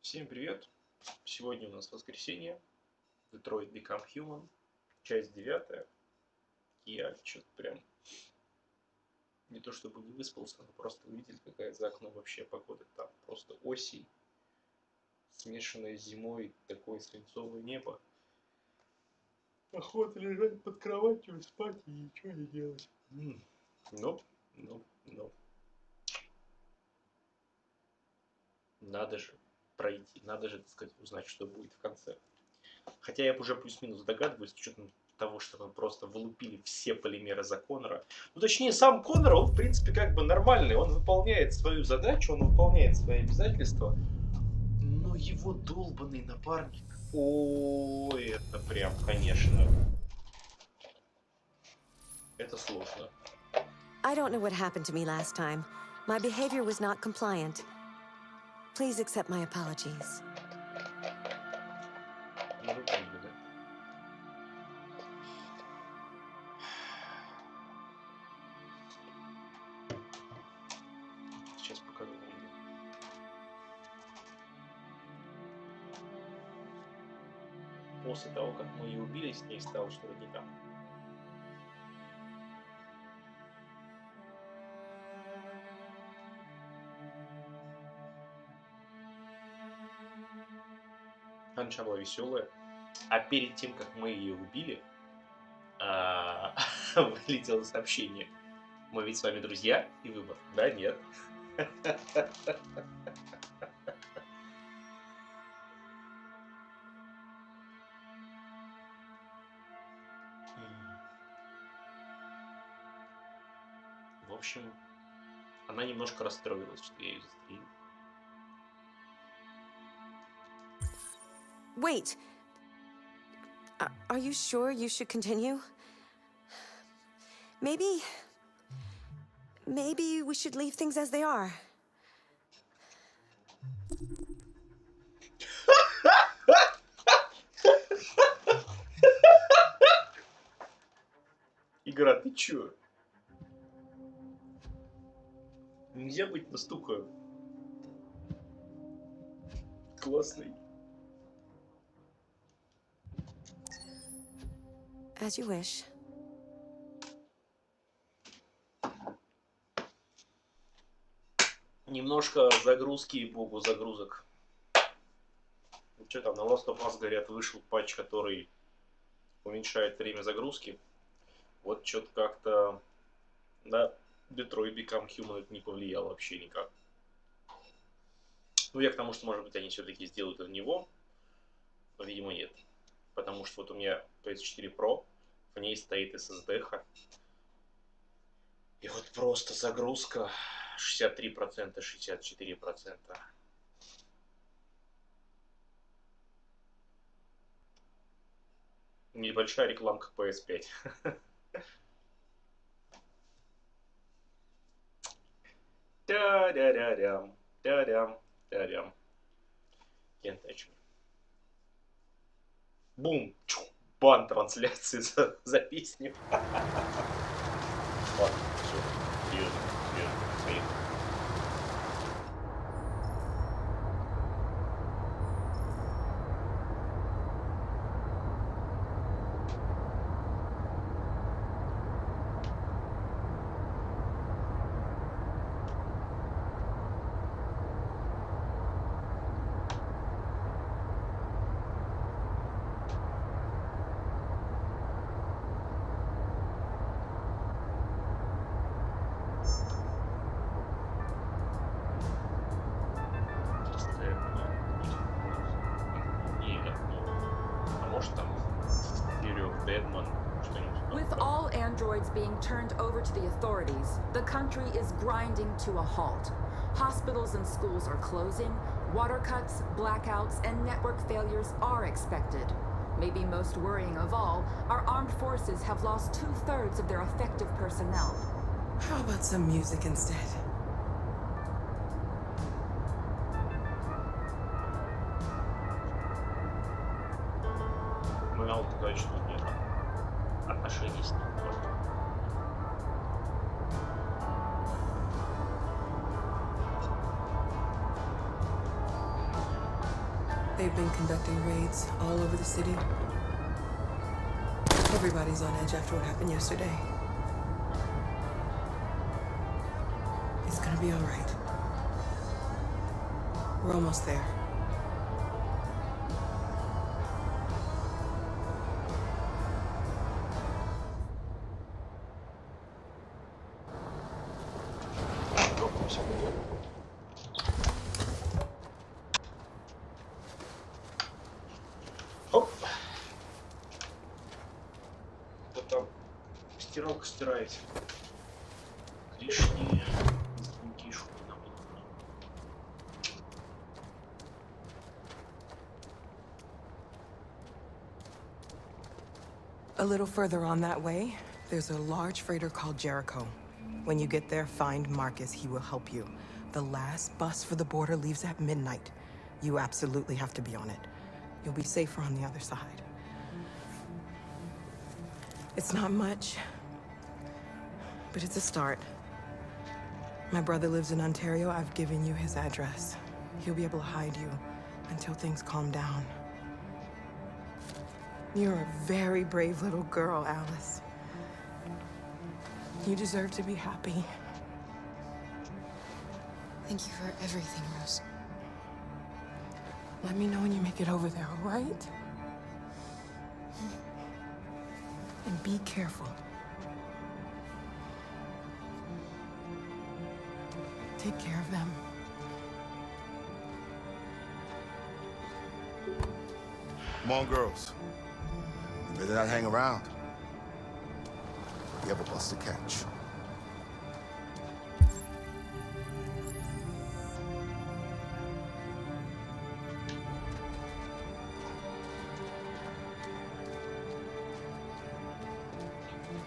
Всем привет! Сегодня у нас воскресенье. Detroit Become Human. Часть 9. Я что-то прям не то чтобы не выспался, но просто увидел, какая за окном вообще погода. Там просто осень, смешанная с зимой, такое свинцовое небо. Охота лежать под кроватью, спать и ничего не делать. Но. Надо же пройти, надо же, так сказать, узнать, что будет в конце. Хотя я уже плюс-минус догадываюсь, с учетом того, что мы просто вылупили все полимеры за Коннора. Ну, точнее, сам Коннор, он, в принципе, как бы нормальный. Он выполняет свою задачу, он выполняет свои обязательства. Но его долбанный напарник... Ой, это прям, конечно... Это сложно. I don't know what happened to me last time. My behavior was not compliant. Please accept my apologies. Сейчас покажу видео. После того, как мы ее убили, с ней стало что-то не так. Анша была веселая, а перед тем, как мы ее убили, вылетело сообщение. Мы ведь с вами друзья и выбор. Да, нет. В общем, она немножко расстроилась, что я ее застрелил. Wait. Are you sure you should continue? Maybe we should leave things as they are. Игра, ты чё? Нельзя быть настолько классной. As you wish. Немножко загрузки, богу загрузок. Что там, на Last of Us, говорят, вышел патч, который уменьшает время загрузки. Вот что-то как-то на Detroit Become Human это не повлияло вообще никак. Ну, я к тому, что, может быть, они все-таки сделают это в него, но, видимо, нет. Потому что вот у меня PS4 Pro, в ней стоит SSD-ха. И вот просто загрузка 63%, 64%. Небольшая рекламка PS5. Та-дя-дя-дям, та-дям, та-дям. Can't touch me. Бум! Чух, бан трансляции за песню. Ладно, все. Серьезно, поехали. With all androids being turned over to the authorities, the country is grinding to a halt. Hospitals and schools are closing, water cuts, blackouts, and network failures are expected. Maybe most worrying of all, our armed forces have lost 2/3 of their effective personnel. How about some music instead? Мало сказать, что нет отношений с ним просто. They've been conducting raids all over the city. Everybody's on edge after what happened yesterday. It's gonna be all right. We're almost there. Оп. Кто там стиралка стирает? Лишние звонки, шум нам не нужны. A little further on that way, there's a large freighter called Jericho. When you get there, find Marcus. He will help you. The last bus for the border leaves at midnight. You absolutely have to be on it. You'll be safer on the other side. It's not much, but it's a start. My brother lives in Ontario. I've given you his address. He'll be able to hide you until things calm down. You're a very brave little girl, Alice. You deserve to be happy. Thank you for everything, Rose. Let me know when you make it over there, all right? And be careful. Take care of them. Come on, girls. You better not hang around. You have a bus to catch.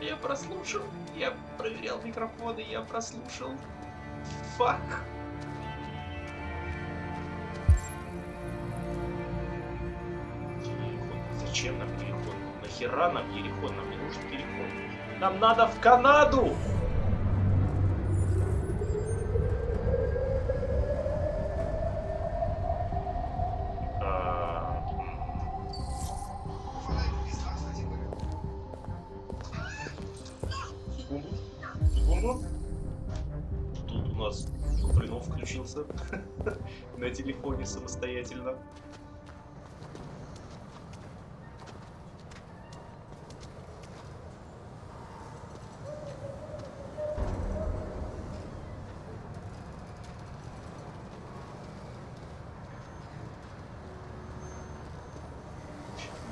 Я прослушал, я проверял микрофоны, я прослушал. Фак. Зачем нам Ерихон? Нахера нам Ерихон? Нам не нужен Ерихон. Нам надо в Канаду! Секунду. Тут у нас Купринов включился на телефоне самостоятельно.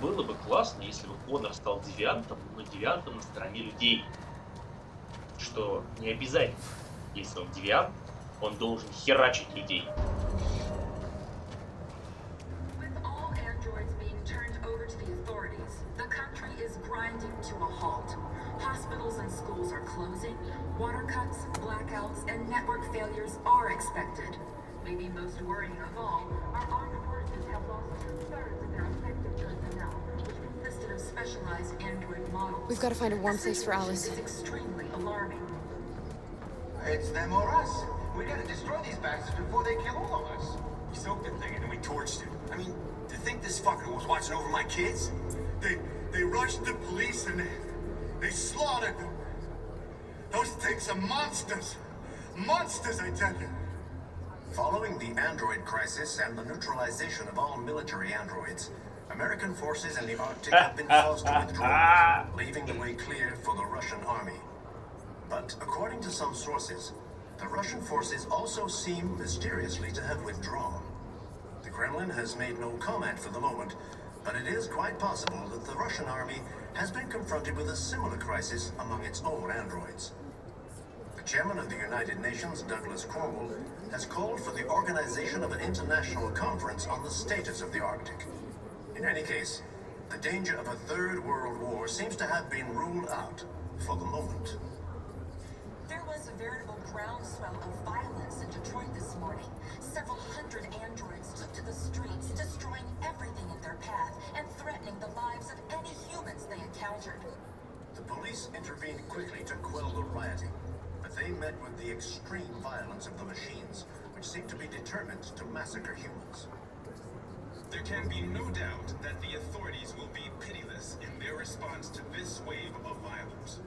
Было бы классно, если бы Коннор стал девиантом, но девиантом на стороне людей. Что не обязательно. Если он девиант, он должен херачить людей. With all androids being turned over to the authorities, the country is grinding to a halt. Hospitals and schools are closing, water cuts, blackouts, and network failures are expected. Maybe most worrying of all, our armed forces have lost 2/3 of their effective personnel, which consisted of specialized android models. We've got to find a warm place for Alice. It's extremely alarming. It's them or us. We gotta destroy these bastards before they kill all of us. We soaked the thing and then we torched it. I mean, to think this fucker was watching over my kids? They rushed the police and they slaughtered them. Those things are monsters. Monsters, I tell you. Following the android crisis and the neutralization of all military androids, American forces in the Arctic have been forced to withdraw, leaving the way clear for the Russian army. But according to some sources, the Russian forces also seem mysteriously to have withdrawn. The Kremlin has made no comment for the moment, but it is quite possible that the Russian army has been confronted with a similar crisis among its own androids. The chairman of the United Nations, Douglas Cornwall, has called for the organization of an international conference on the status of the Arctic. In any case, the danger of a third world war seems to have been ruled out for the moment. There was a veritable groundswell of violence in Detroit this morning. Several hundred androids took to the streets, destroying everything in their path and threatening the lives of any humans they encountered. The police intervened quickly to quell the rioting, but they met with the extreme violence of the machines, which seem to be determined to massacre humans. There can be no doubt that the authorities will be pitiless in their response to this wave of violence.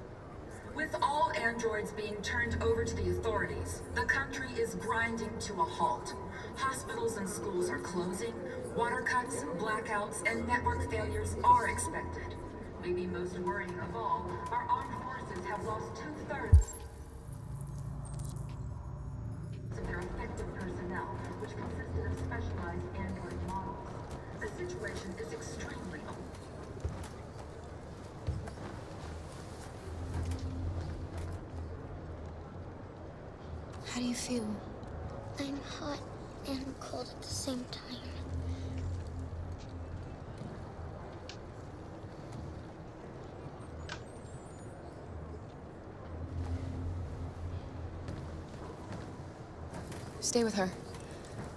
With all androids being turned over to the authorities, the country is grinding to a halt. Hospitals and schools are closing, water cuts, blackouts, and network failures are expected. Maybe most worrying of all, our armed forces have lost 2/3 of their effective personnel, which consisted of specialized android models. The situation is extremely How do you feel? I'm hot and cold at the same time. Stay with her.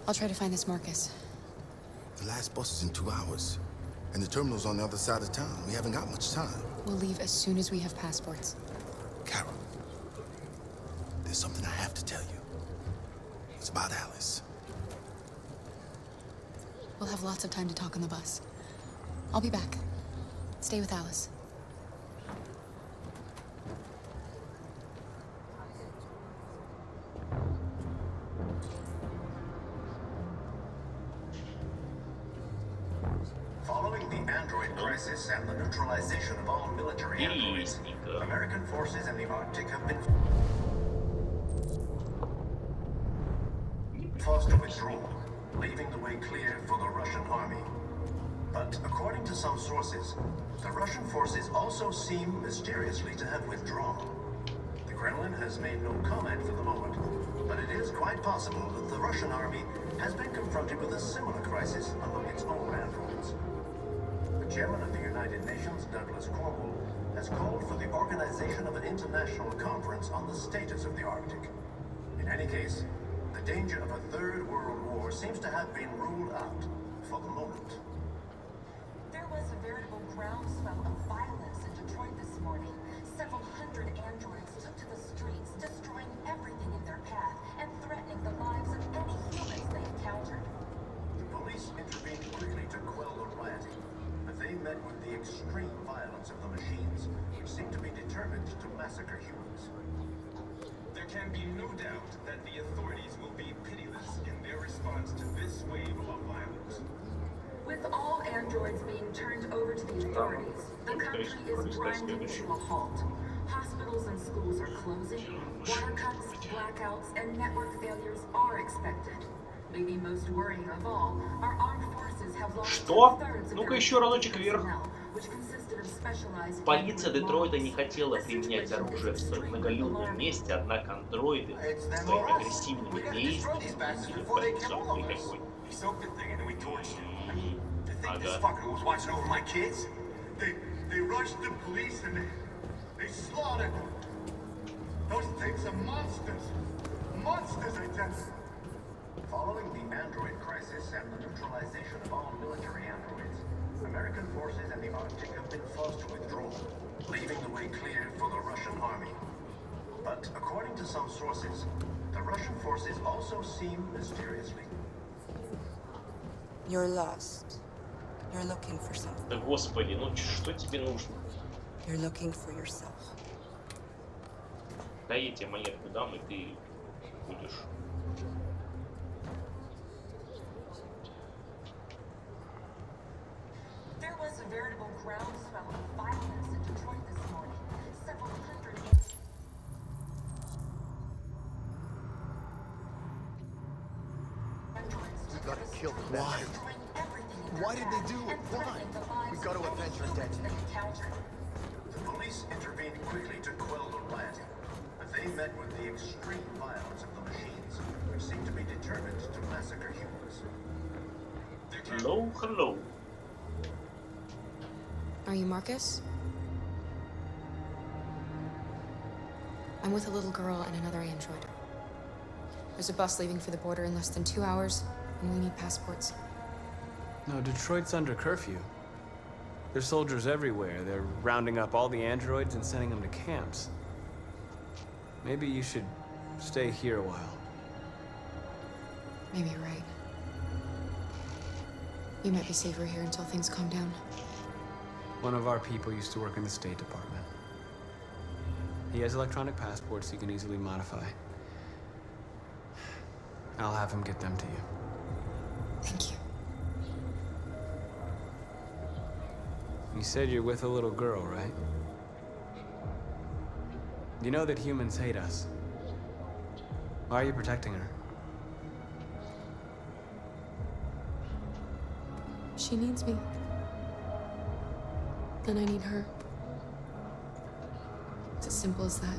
I'll try to find this Marcus. The last bus is in 2 hours. And the terminal's on the other side of town. We haven't got much time. We'll leave as soon as we have passports. Carol, there's something I have to tell you. It's about Alice. We'll have lots of time to talk on the bus. I'll be back. Stay with Alice. Following the android crisis and the neutralization of all military androids, American forces in the Arctic have been forced to withdraw, leaving the way clear for the Russian army. But according to some sources, the Russian forces also seem mysteriously to have withdrawn. The Kremlin has made no comment for the moment, but it is quite possible that the Russian army has been confronted with a similar crisis among its own androids. The chairman of the United Nations, Douglas Cornwall, has called for the organization of an international conference on the status of the Arctic. In any case, the danger of a third world war seems to have been ruled out for the moment. There was a veritable groundswell of violence in Detroit this morning. Several hundred androids took to the streets, destroying everything in their path and threatening the lives of any humans they encountered. The police intervened quickly to quell the rioting, but they met with the extreme violence of the machines, which seemed to be determined to massacre humans. There can be no doubt that the authorities will be pitiless in their response to this wave of violence. With all androids being turned over to the authorities, the country is grinding to a halt. Hospitals and schools are closing, water cuts, blackouts, and network failures are expected. Maybe most worrying of all, our armed forces have lost Что? 2/3 of Ну-ка their еще разочек effective вверх. personnel, which consisted of specialized Полиция android Детройта models. не хотела The применять situation оружие в is столь extremely многолюдном alarming. месте, однако андроиды своими агрессивными действиями снизили полицию никакой. We soaked the thing and then we torched it. I mean, to think this Ага. fucker was watching over my kids? They rushed the police and they slaughtered them. Those things are monsters. Monsters, I tell you. Following the android crisis and the neutralization of all military androids, American forces in the Arctic have been forced to withdraw, leaving the way clear for the Russian army. But according to some sources, the Russian forces also seem mysteriously. You're lost. You're looking for something. Да господи, ну что тебе нужно? You're looking for yourself. Да я тебе монетку дам, и ты будешь. There was a veritable groundswell of violence in Detroit this morning. Several hundred androids took gotta to the kill them. streets, Why? destroying everything in their Why did they path do it? and Why? threatening the lives We gotta of any avenge our humans dead. they encountered. The police intervened quickly to quell the rioting, but they met with the extreme violence of the machines, which seemed to be determined to massacre humans. Hello, hello. Are you Marcus? I'm with a little girl and another android. There's a bus leaving for the border in less than 2 hours, and we need passports. No, Detroit's under curfew. There's soldiers everywhere. They're rounding up all the androids and sending them to camps. Maybe you should stay here a while. Maybe you're right. You might be safer here until things calm down. One of our people used to work in the State Department. He has electronic passports he can easily modify. I'll have him get them to you. Thank you. You said you're with a little girl, right? You know that humans hate us. Why are you protecting her? She needs me. And I need her. It's as simple as that.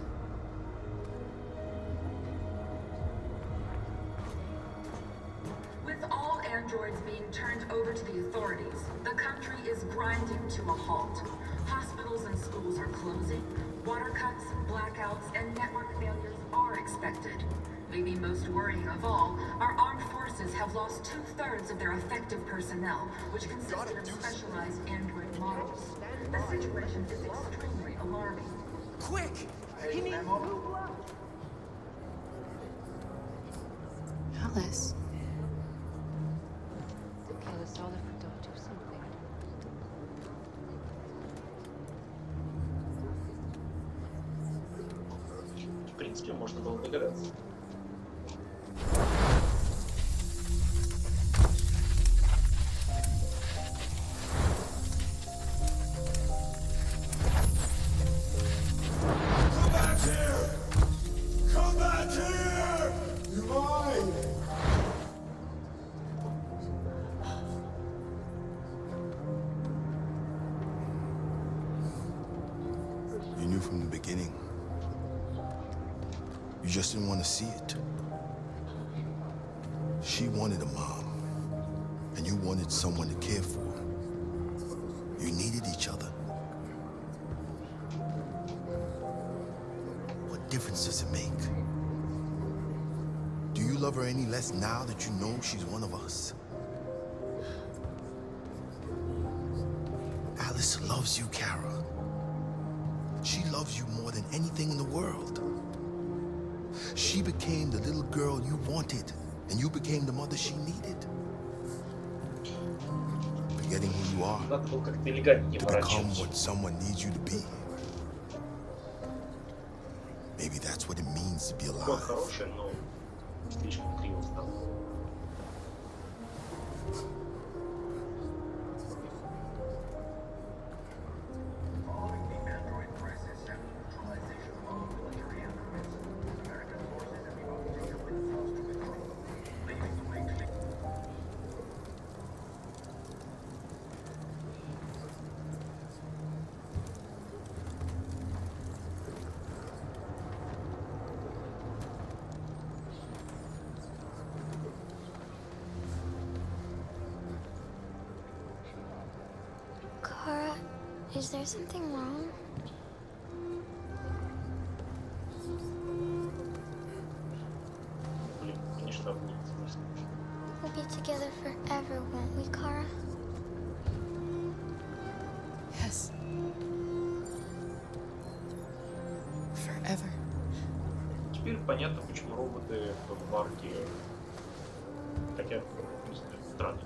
With all androids being turned over to the authorities, the country is grinding to a halt. Hospitals and schools are closing. Water cuts, blackouts, and network failures are expected. Maybe most worrying of all, our armed forces have lost 2/3 of their effective personnel, which consisted of specialized android models. The situation is extremely alarming. Quick! Alice. В принципе, можно было догадаться. You knew from the beginning. You just didn't want to see it. She wanted a mom, and you wanted someone to care for. You needed each other. What difference does it make? Do you love her any less now that you know she's one of us? Alice loves you, Kara. She loves you more than anything in the world. She became the little girl you wanted, and you became the mother she needed. Forgetting who you are, Надо было как-то элегантнее to become ворочаться. what someone needs you to be. Maybe that's what it means to be Код alive. хороший, но слишком криво стал. Following the android crisis and neutralization of all military androids, American forces and the Arctic have been forced to withdraw, leaving the way clear. Kara, is there something wrong? Блин, конечно, обнять. We'll be together forever, won't we, Kara? Yes. Forever. Теперь понятно, почему роботы в арке хотят, не знаю, странно.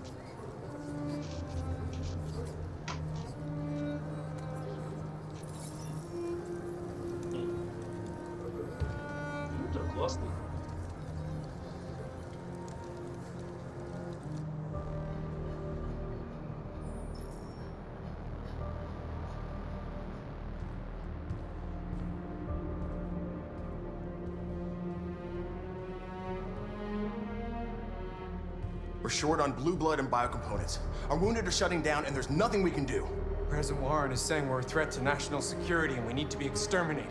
Компьютер классный. We're short on blue blood and biocomponents. Our wounded are shutting down, and there's nothing we can do. President Warren is saying we're a threat to national security and we need to be exterminated.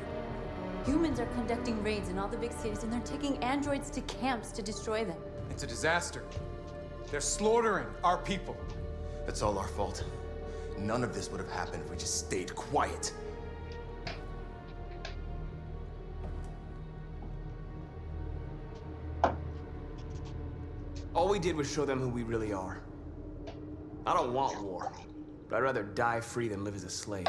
Humans are conducting raids in all the big cities, and they're taking androids to camps to destroy them. It's a disaster. They're slaughtering our people. That's all our fault. None of this would have happened if we just stayed quiet. All we did was show them who we really are. I don't want war, but I'd rather die free than live as a slave.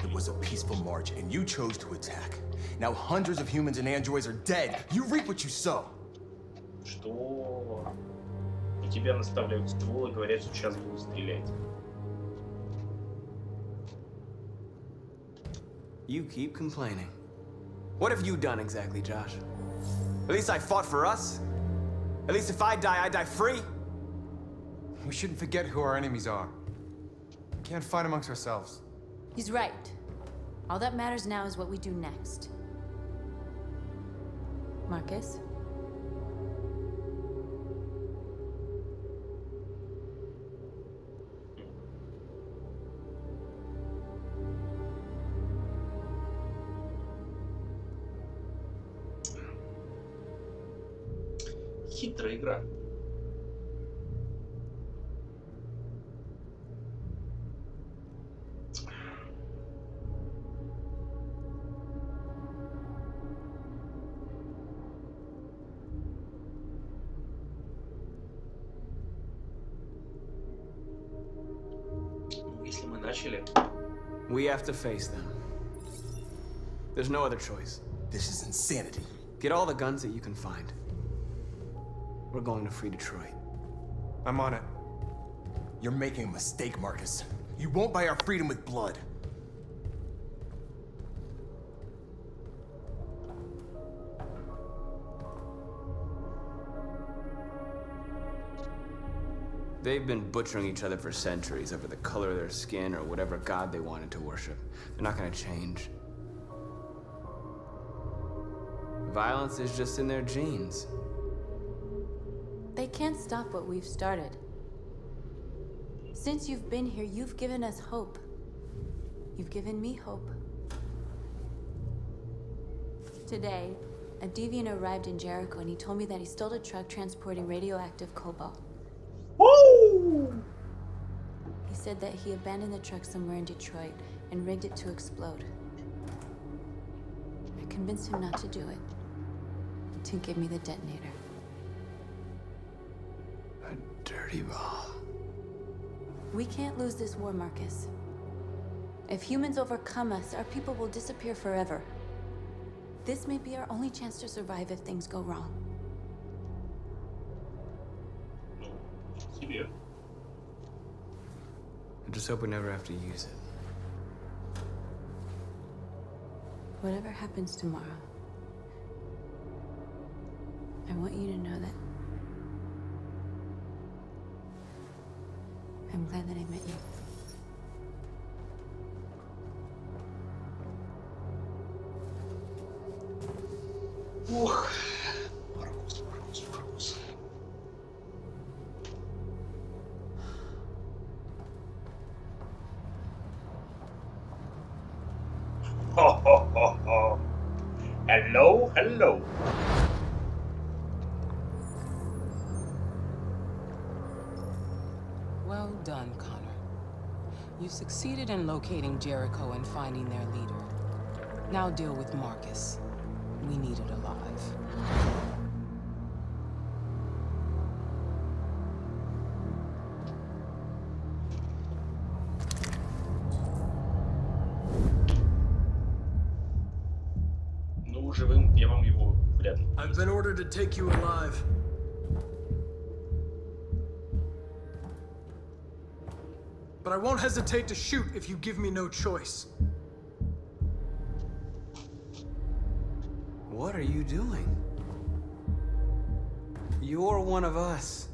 It was a peaceful march, and you chose to attack. Now hundreds of humans and androids are dead. You reap what you sow. Что? У тебя наставляют ствол и говорят, что сейчас будут стрелять. You keep complaining. What have you done exactly, Josh? At least I fought for us. At least if I die free. We shouldn't forget who our enemies are. We can't fight amongst ourselves. He's right. All that matters now is what we do next. Marcus? Хитрая игра. Если мы начали, We have to face them. There's no other choice. This is insanity. Get all the guns that you can find. We're going to free Detroit. I'm on it. You're making a mistake, Marcus. You won't buy our freedom with blood. They've been butchering each other for centuries over the color of their skin or whatever god they wanted to worship. They're not gonna change. Violence is just in their genes. They can't stop what we've started. Since you've been here, you've given us hope. You've given me hope. Today, a deviant arrived in Jericho and he told me that he stole a truck transporting radioactive cobalt. Woo! He said that he abandoned the truck somewhere in Detroit and rigged it to explode. I convinced him not to do it, to give me the detonator. A dirty ball. We can't lose this war, Marcus. If humans overcome us, our people will disappear forever. This may be our only chance to survive if things go wrong. Себе. I just hope we never have to use it. Whatever happens tomorrow, I want you to know that I'm glad that I met you. Ух. Маркус, Маркус, Маркус. Ho. Hello, hello. Well done, Connor. You succeeded in locating Jericho and finding their leader. Now deal with Marcus. We need it alive. Ну, живым я вам его вряд ли. I've been ordered to take you alive. But I won't hesitate to shoot if you give me no choice. What are you doing? You're one of us.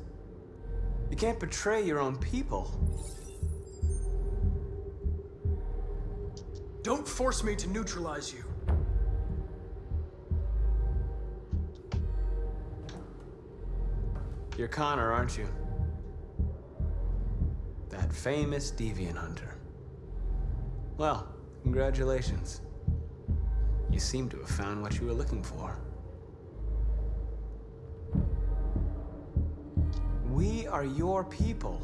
You can't betray your own people. Don't force me to neutralize you. You're Connor, aren't you? That famous deviant hunter. Well, congratulations. You seem to have found what you were looking for. We are your people.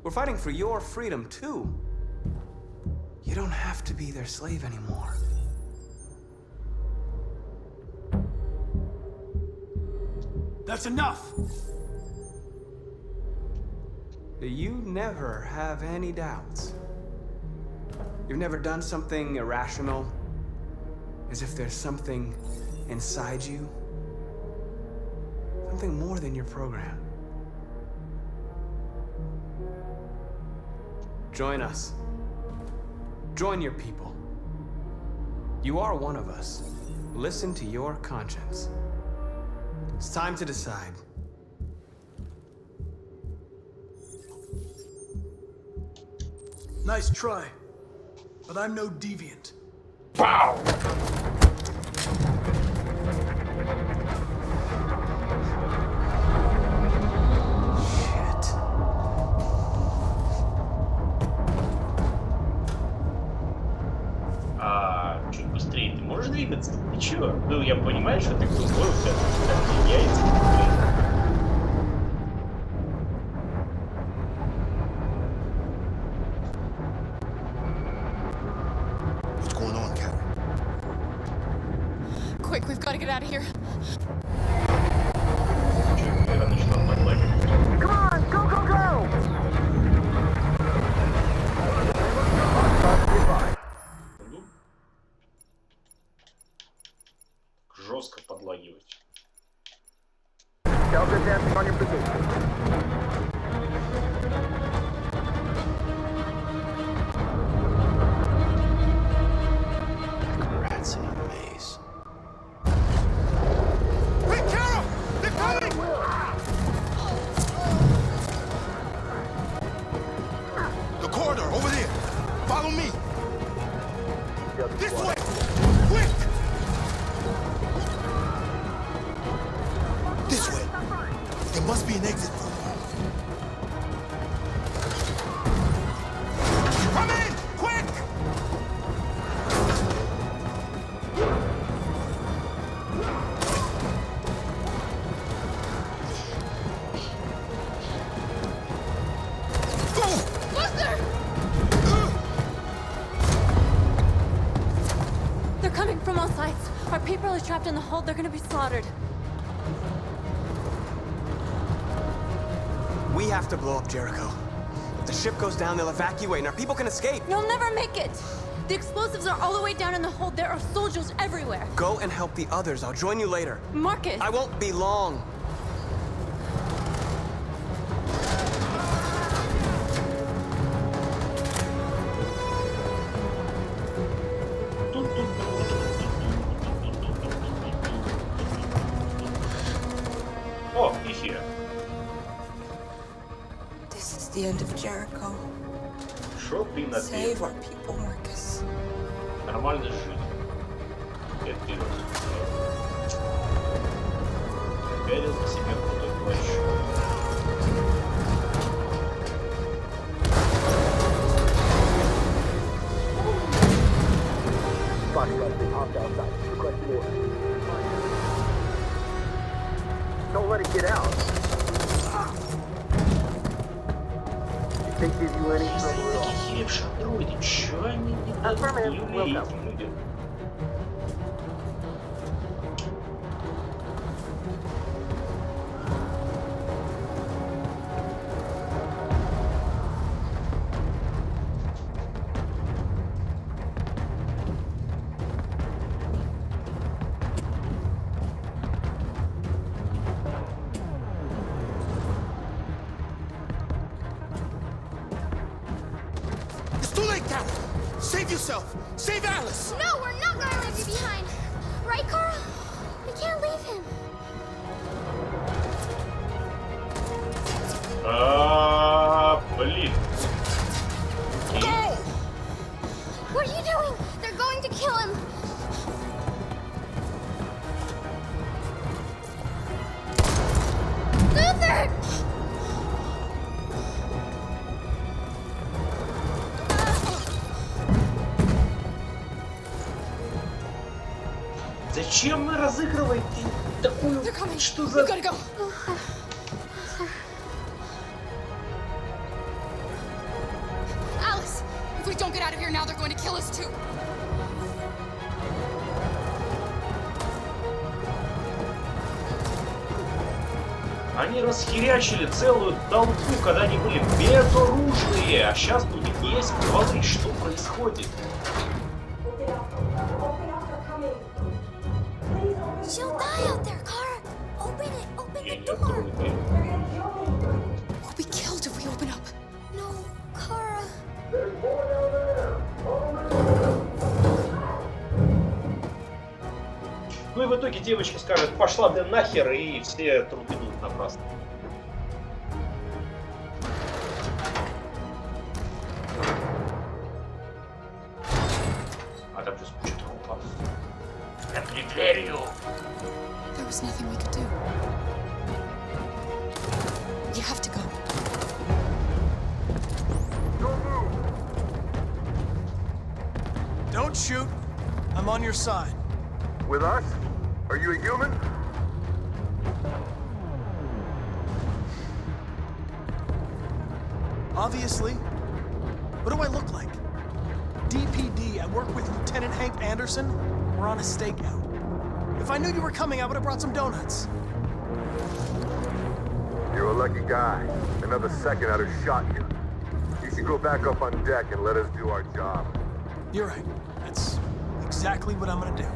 We're fighting for your freedom, too. You don't have to be their slave anymore. That's enough! You never have any doubts. You've never done something irrational, as if there's something inside you something more than your program. Join us. Join your people. You are one of us. Listen to your conscience. It's time to decide. Nice try, but I'm no deviant. Wow! Чуть быстрее ты можешь двигаться? Ты чё? Ну, я понимаю, что ты тупой, у тебя там яйца. What's going on, Carol? Quick, we've got to get out of here. Я начинал подлагивать. Come on, go, go, go! Жестко подлагивать. Delta dancing on your position. Rats in a maze. Hey, Carol! They're coming! The corridor, over there. Follow me. This way! Quick! This way. There must be an exit room. Come in! Quick! They're coming from all sides. Our people are trapped in the hold. They're gonna be slaughtered. We have to blow up Jericho. If the ship goes down, they'll evacuate and our people can escape. You'll never make it. The explosives are all the way down in the hold. There are soldiers everywhere. Go and help the others. I'll join you later. Marcus! I won't be long. О, эфир. This is the end of Jericho. Шо блин ответ? Save our people, Marcus. Нормально жить. Это вперед. Верил на себе крутой плащ. Don't let it get out. You think gives you any trouble at all? Такие херевшие андроиды, чё они не дадут люлей этим людям? It's too late, Carol! Save yourself! Save Alice! No, we're not gonna leave you behind. Right, Carl? We can't leave him. Блин. Go! What are you doing? They're going to kill him. Luther! Зачем мы разыгрываем такую... Что за... Go. Alice, if we don't get out of here now, they're going to kill us too. Они расхерячили целую толпу, когда они были безоружные, а сейчас у них есть стволы. Что происходит? She'll die out there, Kara. Open it. Open the и открою дверь. We'll be killed if we open up. No, Kara. Ну и в итоге девочка скажет, пошла ты нахер, и все труды будут напрасно. А там сейчас куча трупов. Запри дверью! There was nothing we could do. You have to go. Don't shoot. I'm on your side. With us? Are you a human? Obviously. What do I look like? DPD, I work with Lieutenant Hank Anderson. We're on a stakeout. If I knew you were coming, I would have brought some donuts. You're a lucky guy. Another second I'd have shot you. You should go back up on deck and let us do our job. You're right. That's exactly what I'm gonna do.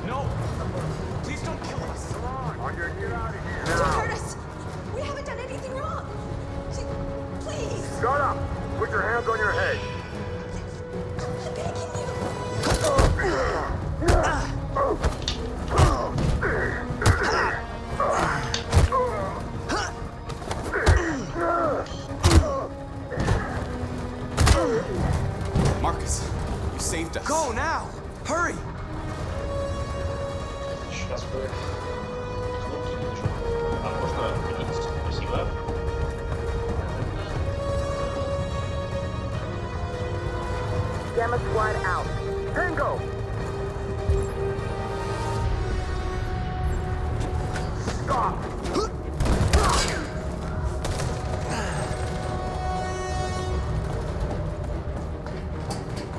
No! Please don't kill us! Don't hurt us. We haven't done anything wrong. Please. Shut up! Put your hands on your head. I'm begging you. Marcus, you saved us. Go now! Hurry! Сейчас бы кнопки не нажимаю. А можно прийти? Спасибо. Gamma Squad out. Tango! Stop!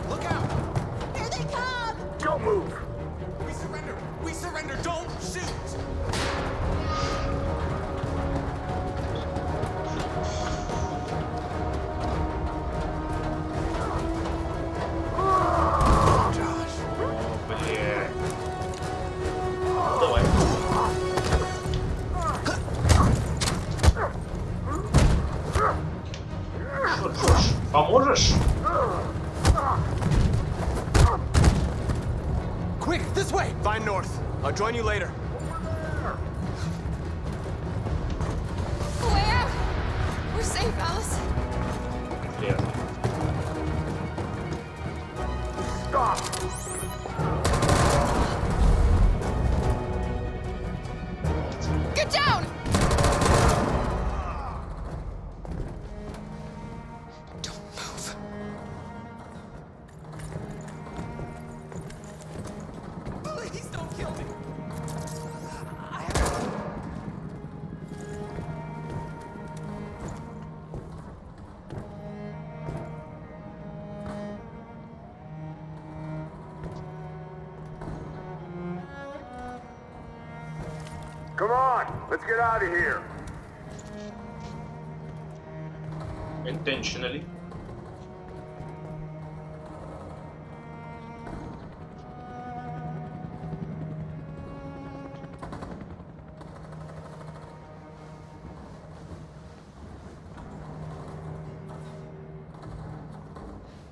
Look out! Here they come. Don't move! We surrender! We surrender! Don't shoot! Блин. Давай. Что, Джош, поможешь? Quick, this way! Find North. I'll join you later. Way out. We're safe, Alice. Блин. Stop! Get down! Don't move. Please don't kill me! Come on! Let's get out of here! Intentionally.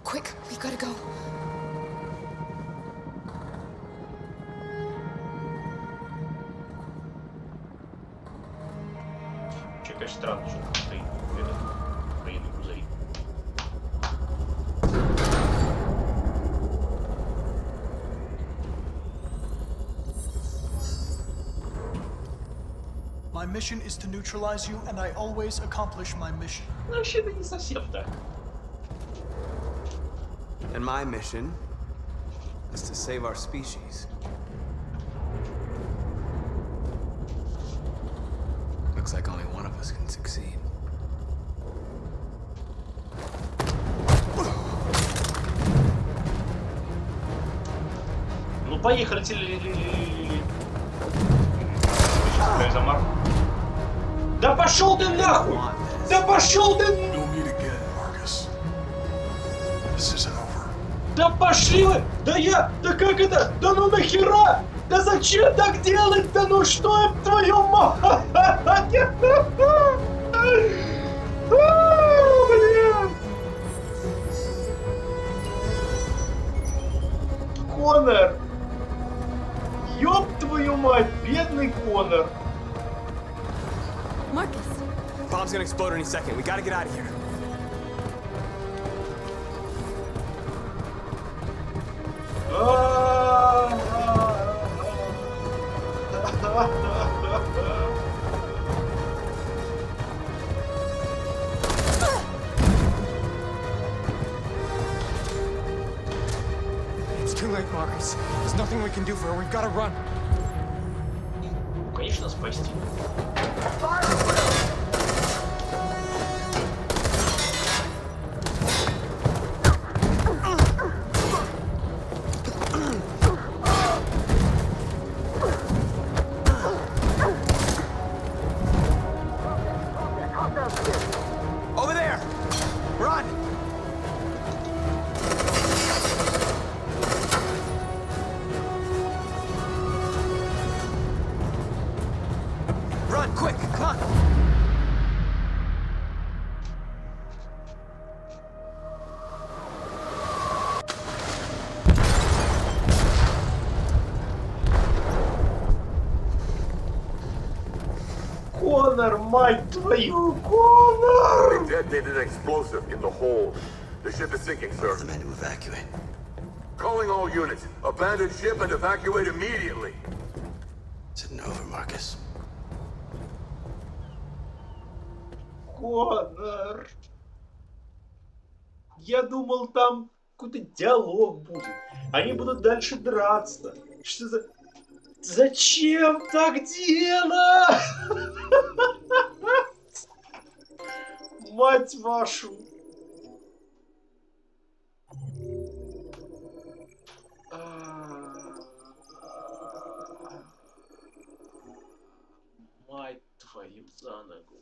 Quick, we gotta go. Че, конечно, странно, что там стоит. Проеду грузовик. My mission is to neutralize you, and I always accomplish my mission. Ну, вообще-то не совсем так. And my mission is to save our species. Looks like only one of us can succeed. поехали. Замар. Да пошел ты нахуй! Да пошел ты! Да пошли вы! Да да как это? Да ну нахера? Да зачем так делать? Да ну что это твою мать? Блин! Конор! Ёб твою мать, бедный Конор! Marcus. Bomb's gonna explode any second. We gotta get out of here. It's too late, Marcus. There's nothing we can do for her. We've gotta run. Конечно, спасти. Over there! Run! Run, quick, come on! Конор, мать твою, Конор! They detonated an explosive in the hold. The ship is sinking, sir. The men to evacuate. Calling all units. Abandon ship and evacuate immediately. It's over, Marcus. Конор! Я думал, там какой-то диалог будет. Они будут дальше драться. Что за... Зачем так делать? Мать вашу! Мать твою за ногу.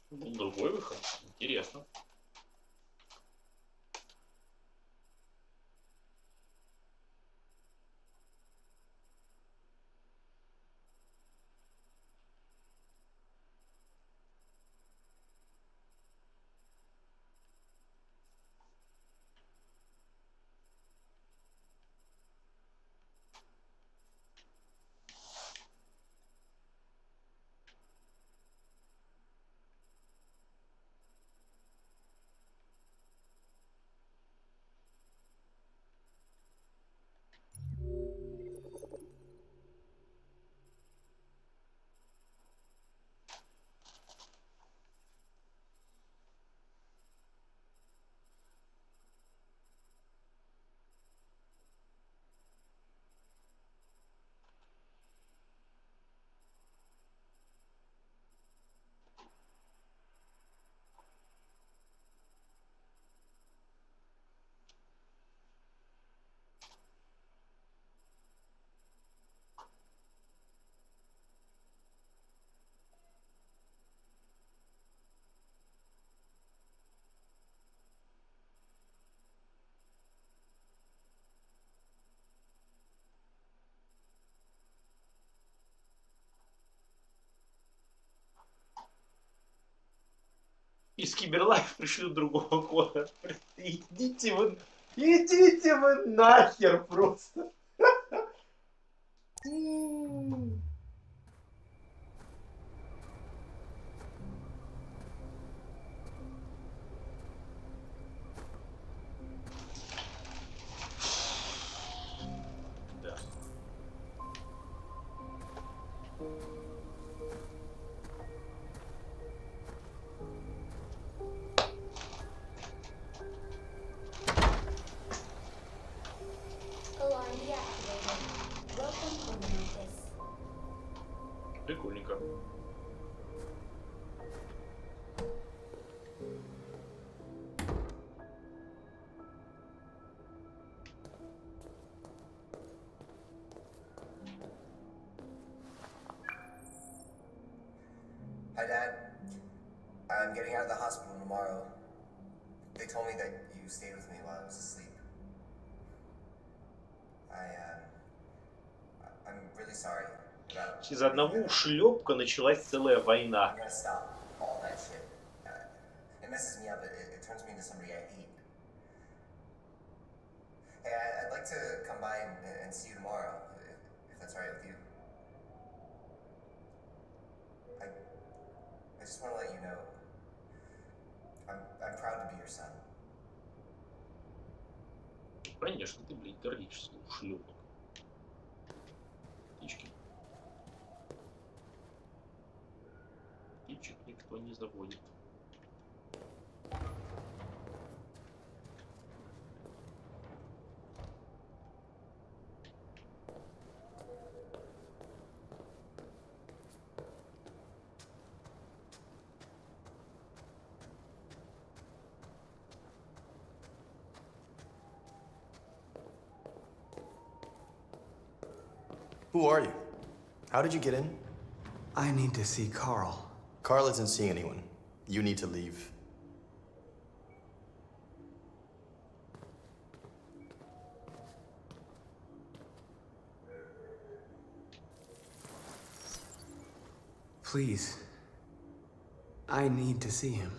Другой выход. Интересно. из Киберлайф пришлют другого кода. Идите вы нахер просто. Да. Alarm deactivated. Welcome home, Marcus. Прикольненько. Hi, Dad. I'm getting out of the hospital tomorrow. They told me that you stayed with me while I was asleep. I'm really sorry about... Из одного ушлепка началась целая война. I'm gonna stop all that shit. It messes me up. It turns me into somebody I hate. Hey, I'd like to come by and see you tomorrow, if that's all right with you. I just want to let you know, I'm proud to be your son. Конечно, ты, блин, гордишься, ушлепок. Птички. Птичек никто не заводит. Who are you? How did you get in? I need to see Carl. Carl isn't seeing anyone. You need to leave. Please. I need to see him.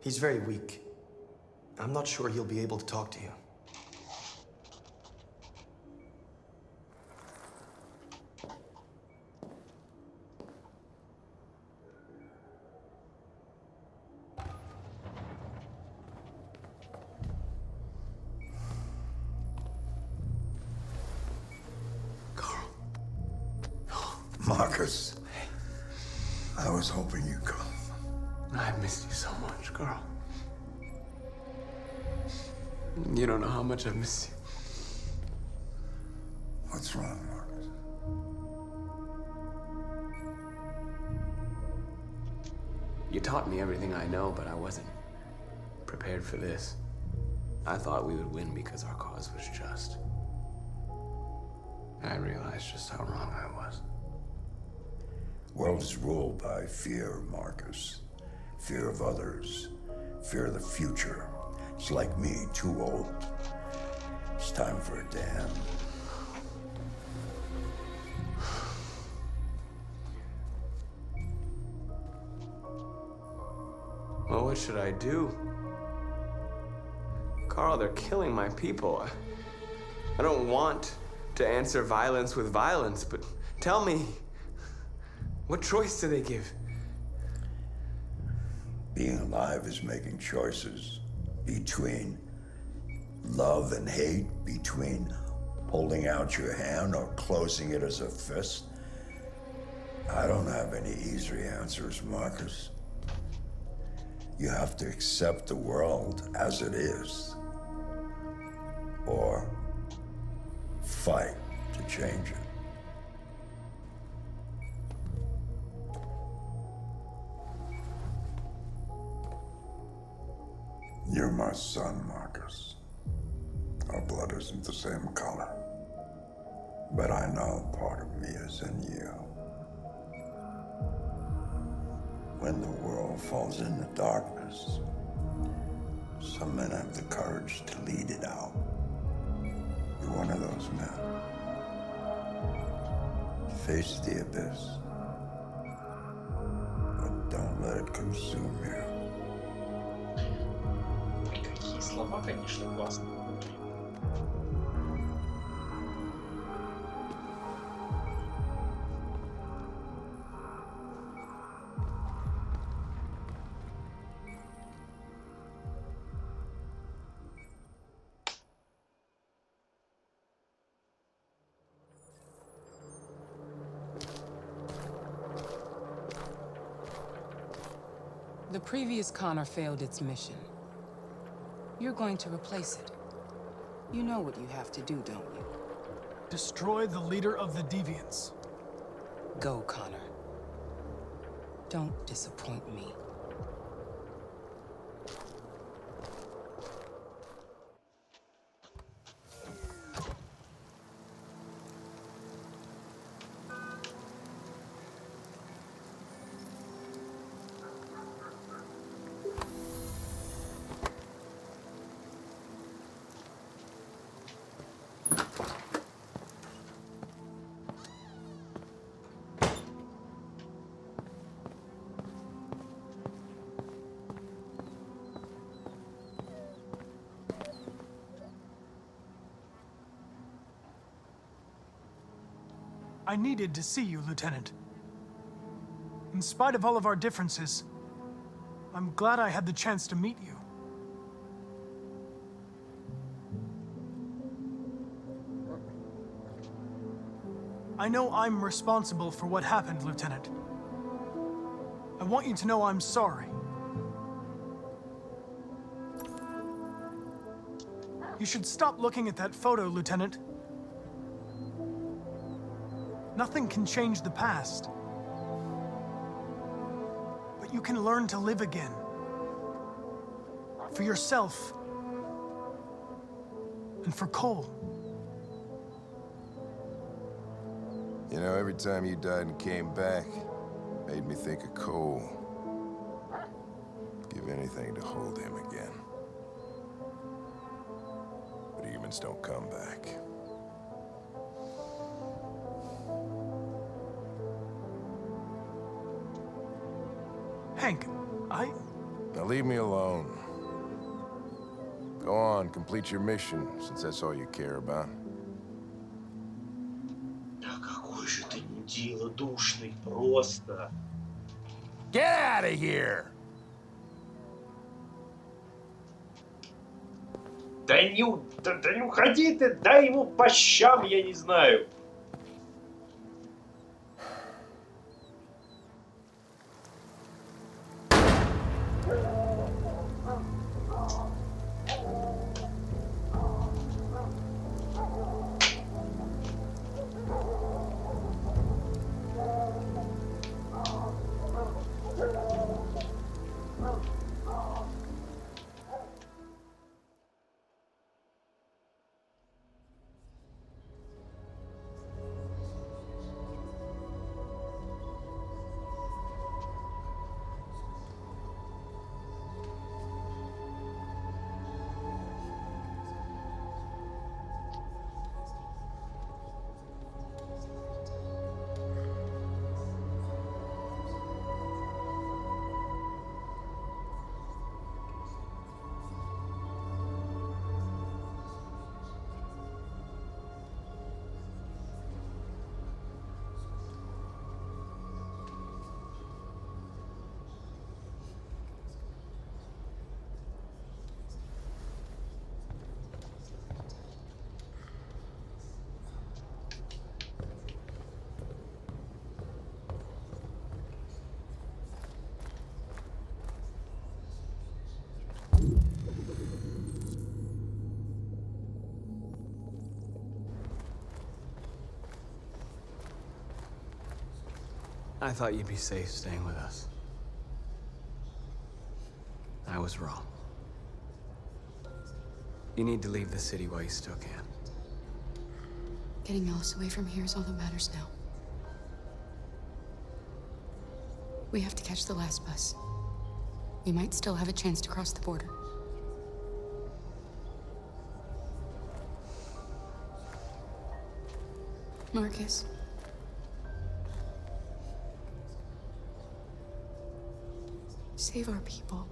He's very weak. I'm not sure he'll be able to talk to you. Marcus, I was hoping you'd come. I've missed you so much, Carl. You don't know how much I've missed you. What's wrong, Marcus? You taught me everything I know, but I wasn't prepared for this. I thought we would win because our cause was just. I realized just how wrong I was. World is ruled by fear, Marcus. Fear of others. Fear of the future. It's like me, too old. It's time for a dam. Well, what should I do? Carl, they're killing my people. I don't want to answer violence with violence, but tell me, what choice do they give? Being alive is making choices between love and hate, between holding out your hand or closing it as a fist. I don't have any easy answers, Marcus. You have to accept the world as it is, or fight to change it. You're my son, Marcus. Our blood isn't the same color, but I know part of me is in you. When the world falls into darkness, some men have the courage to lead it out. You're one of those men. Face the abyss, but don't let it consume you. Какие слова, конечно, классные. The previous Connor failed its mission. You're going to replace it. You know what you have to do, don't you? Destroy the leader of the Deviants. Go, Connor. Don't disappoint me. I needed to see you, Lieutenant. In spite of all of our differences, I'm glad I had the chance to meet you. I know I'm responsible for what happened, Lieutenant. I want you to know I'm sorry. You should stop looking at that photo, Lieutenant. Nothing can change the past. But you can learn to live again. For yourself. And for Cole. You know, every time you died and came back, made me think of Cole. Give anything to hold him again. But humans don't come back. Hank, Now leave me alone. Go on, complete your mission, since that's all you care about. Да какой же ты мудила душный, просто. Get out of here! Да не уходи ты, дай ему по щам, я не знаю. I thought you'd be safe staying with us. I was wrong. You need to leave the city while you still can. Getting Alice away from here is all that matters now. We have to catch the last bus. We might still have a chance to cross the border. Marcus. Save our people.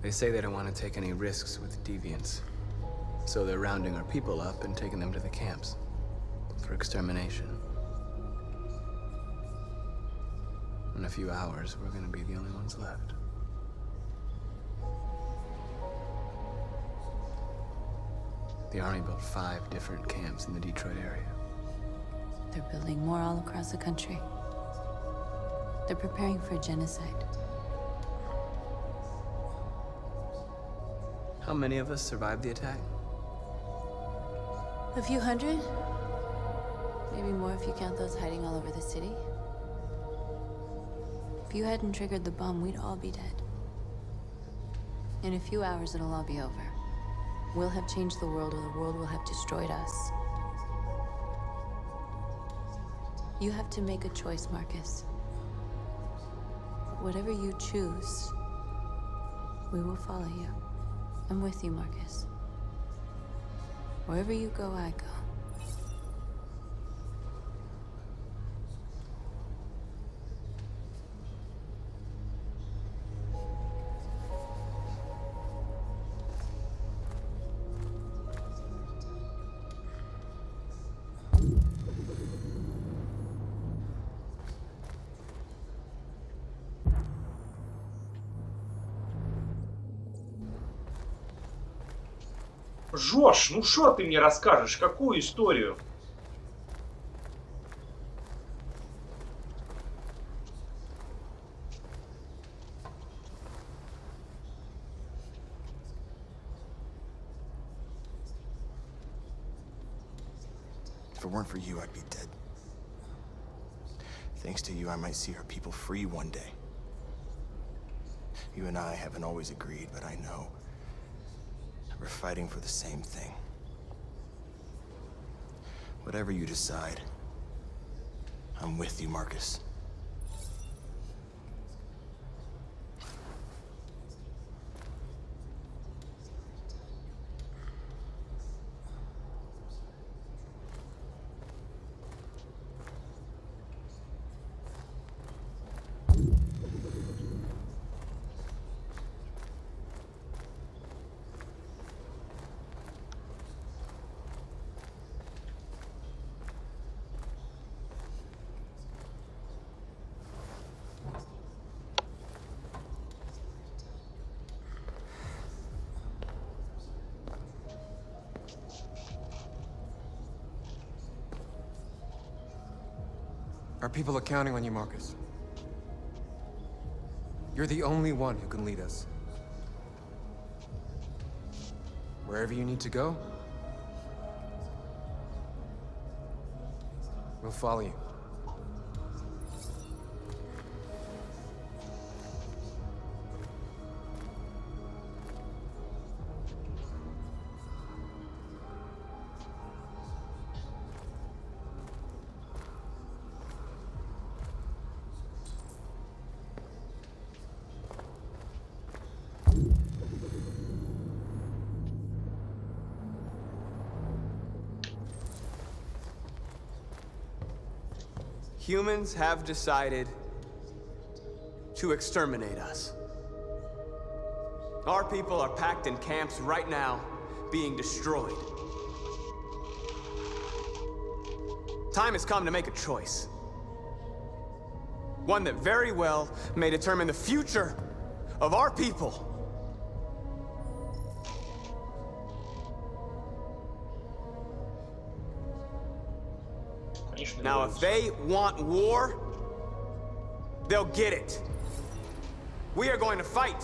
They say they don't want to take any risks with deviants. So they're rounding our people up and taking them to the camps for extermination. In a few hours, we're gonna be the only ones left. The Army built 5 different camps in the Detroit area. They're building more all across the country. They're preparing for genocide. How many of us survived the attack? A few hundred? Maybe more if you count those hiding all over the city. If you hadn't triggered the bomb, we'd all be dead. In a few hours, it'll all be over. We'll have changed the world, or the world will have destroyed us. You have to make a choice, Marcus. But whatever you choose, we will follow you. I'm with you, Marcus. Wherever you go, I go. Жош, ну что ты мне расскажешь? Какую историю? If it weren't for you, I'd be dead. Thanks to you, I might see our people free one day. You and I haven't always agreed, but I know we're fighting for the same thing. Whatever you decide, I'm with you, Marcus. Our people are counting on you, Marcus. You're the only one who can lead us. Wherever you need to go, we'll follow you. Humans have decided to exterminate us. Our people are packed in camps right now, being destroyed. Time has come to make a choice. One that very well may determine the future of our people. Now, if they want war, they'll get it. We are going to fight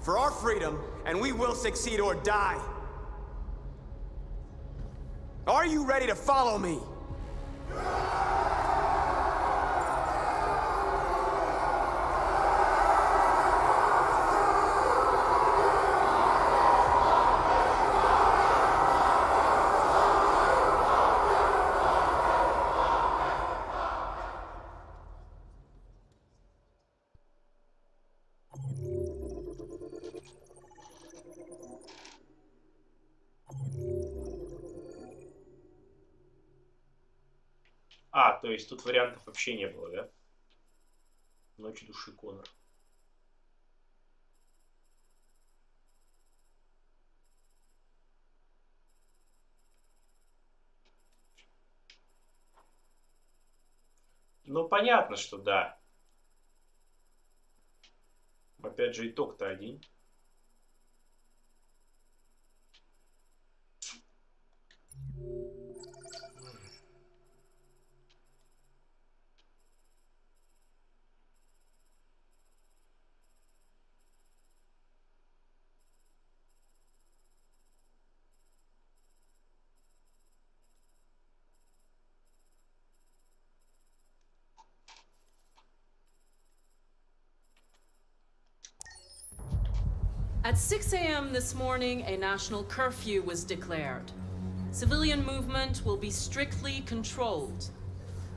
for our freedom, and we will succeed or die. Are you ready to follow me? то есть тут вариантов вообще не было, да? Ночь души Коннор. Ну, понятно, что да. Опять же, итог-то один. At 6 a.m. this morning, a national curfew was declared. Civilian movement will be strictly controlled.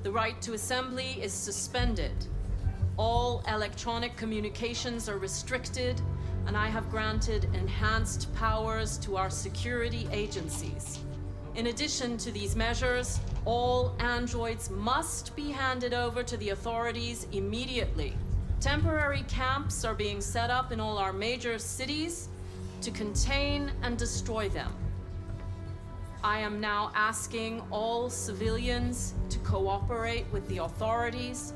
The right to assembly is suspended. All electronic communications are restricted, and I have granted enhanced powers to our security agencies. In addition to these measures, all androids must be handed over to the authorities immediately. Temporary camps are being set up in all our major cities to contain and destroy them. I am now asking all civilians to cooperate with the authorities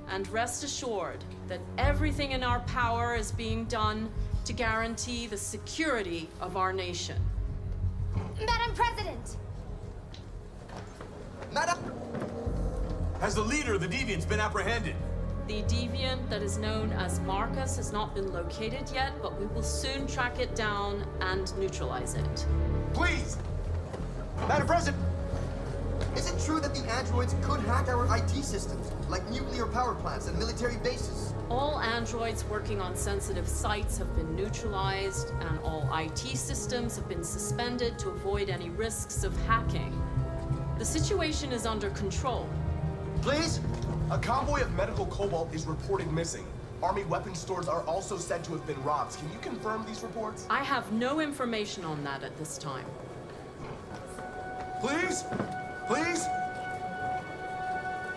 and rest assured that everything in our power is being done to guarantee the security of our nation. Madam President! Madam! Has the leader of the Deviants been apprehended? The deviant that is known as Marcus has not been located yet, but we will soon track it down and neutralize it. Please! Madam President! Is it true that the androids could hack our IT systems, like nuclear power plants and military bases? All androids working on sensitive sites have been neutralized, and all IT systems have been suspended to avoid any risks of hacking. The situation is under control. Please? A convoy of medical cobalt is reported missing. Army weapons stores are also said to have been robbed. Can you confirm these reports? I have no information on that at this time. Please? Please?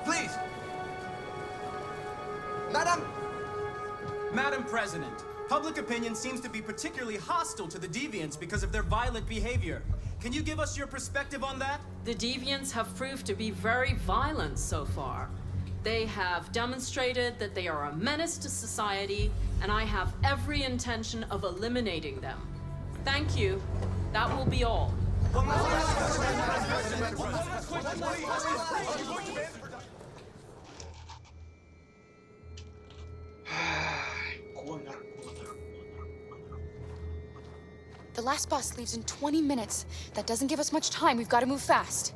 Please! Madam! Madam President, public opinion seems to be particularly hostile to the Deviants because of their violent behavior. Can you give us your perspective on that? The Deviants have proved to be very violent so far. They have demonstrated that they are a menace to society, and I have every intention of eliminating them. Thank you. That will be all. The last bus leaves in 20 minutes. That doesn't give us much time. We've got to move fast.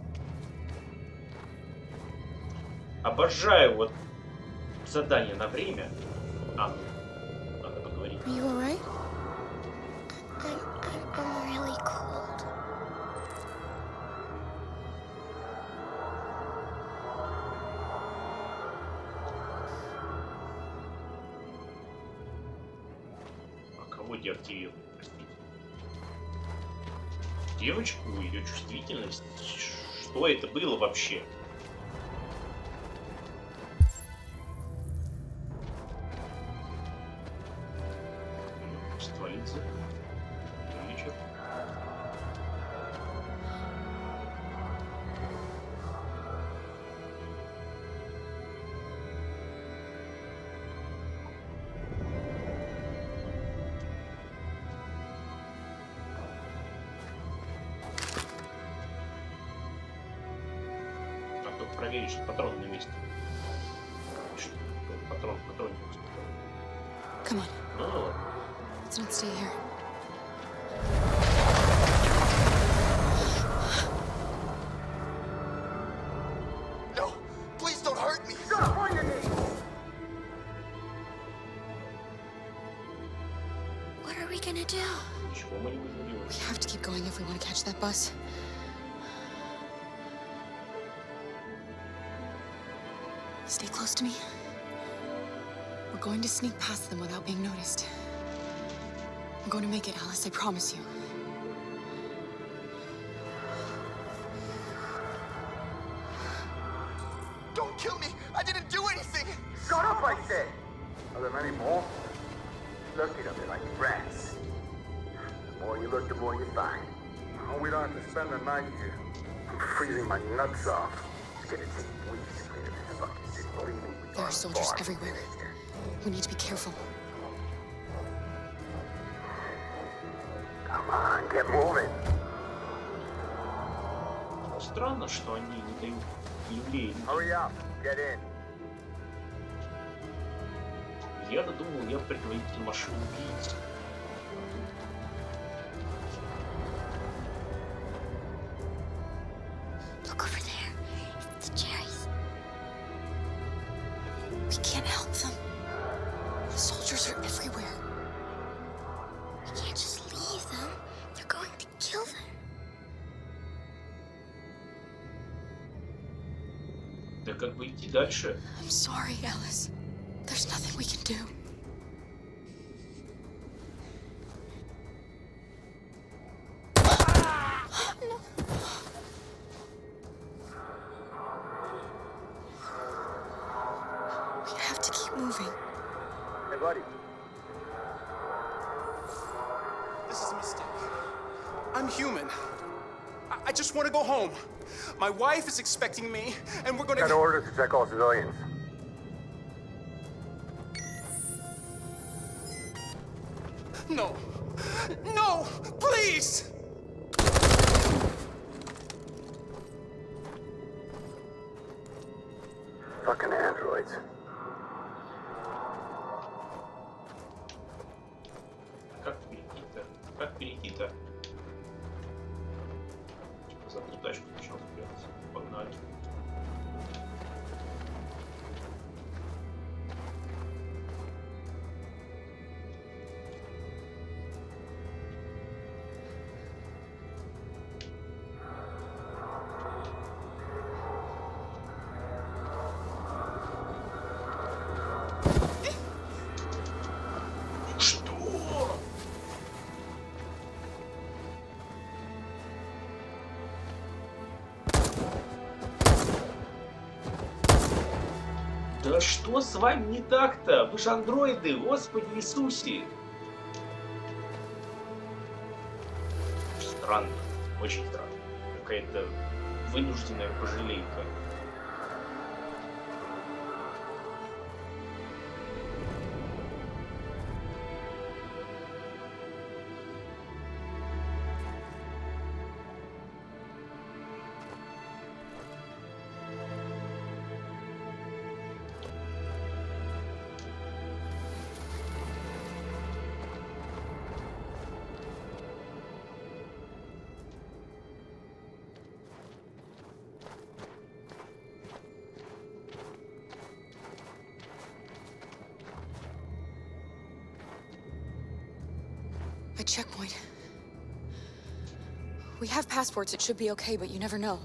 Обожаю вот задание на время. Надо поговорить. Are you alright? I'm really cold. А кого деактивировать, простите? Девочку, ее чувствительность? Что это было вообще? Стволиться. Вечер. А то проверить, что патрон на месте. Патрон. Come on. Ну ладно. Let's not stay here. No! Please don't hurt me! Stop on your knees! What are we gonna do? Ничего мы не будем делать. We have to keep going if we want to catch that bus. Stay close to me. We're going to sneak past them without being noticed. I'm going to make it, Alice, I promise you. Don't them anymore. Looking at me like rats. The more you look, the more you find. Oh, we don't have to spend the night here. I'm freezing my nuts off. It's gonna take weeks to clean up this fucking city. Believe me, There are soldiers everywhere. We need to be careful. Come on, get moving. Странно, что они не дают евреям. Hurry up, get in. Я-то думал, я предводитель машин убийц. Look over there. It's the cherries. We can't help them. The soldiers are everywhere. We can't just leave them. They're going to kill them. Да как бы идти дальше? I'm sorry, Alice. There's nothing we can do. We have to keep moving. Hey, buddy. This is a mistake. I'm human. I just want to go home. My wife is expecting me, and we're gonna... Got orders to check all civilians. No. No! Please! Fucking androids. Как перейти-то? Как перейти-то? За тачку сначала прятаться. Погнали. Да что с вами не так-то? Вы же андроиды, Господи Иисусе! Странно, очень странно. Какая-то вынужденная пожалейка. A checkpoint. We have passports, it should be okay, but you never know.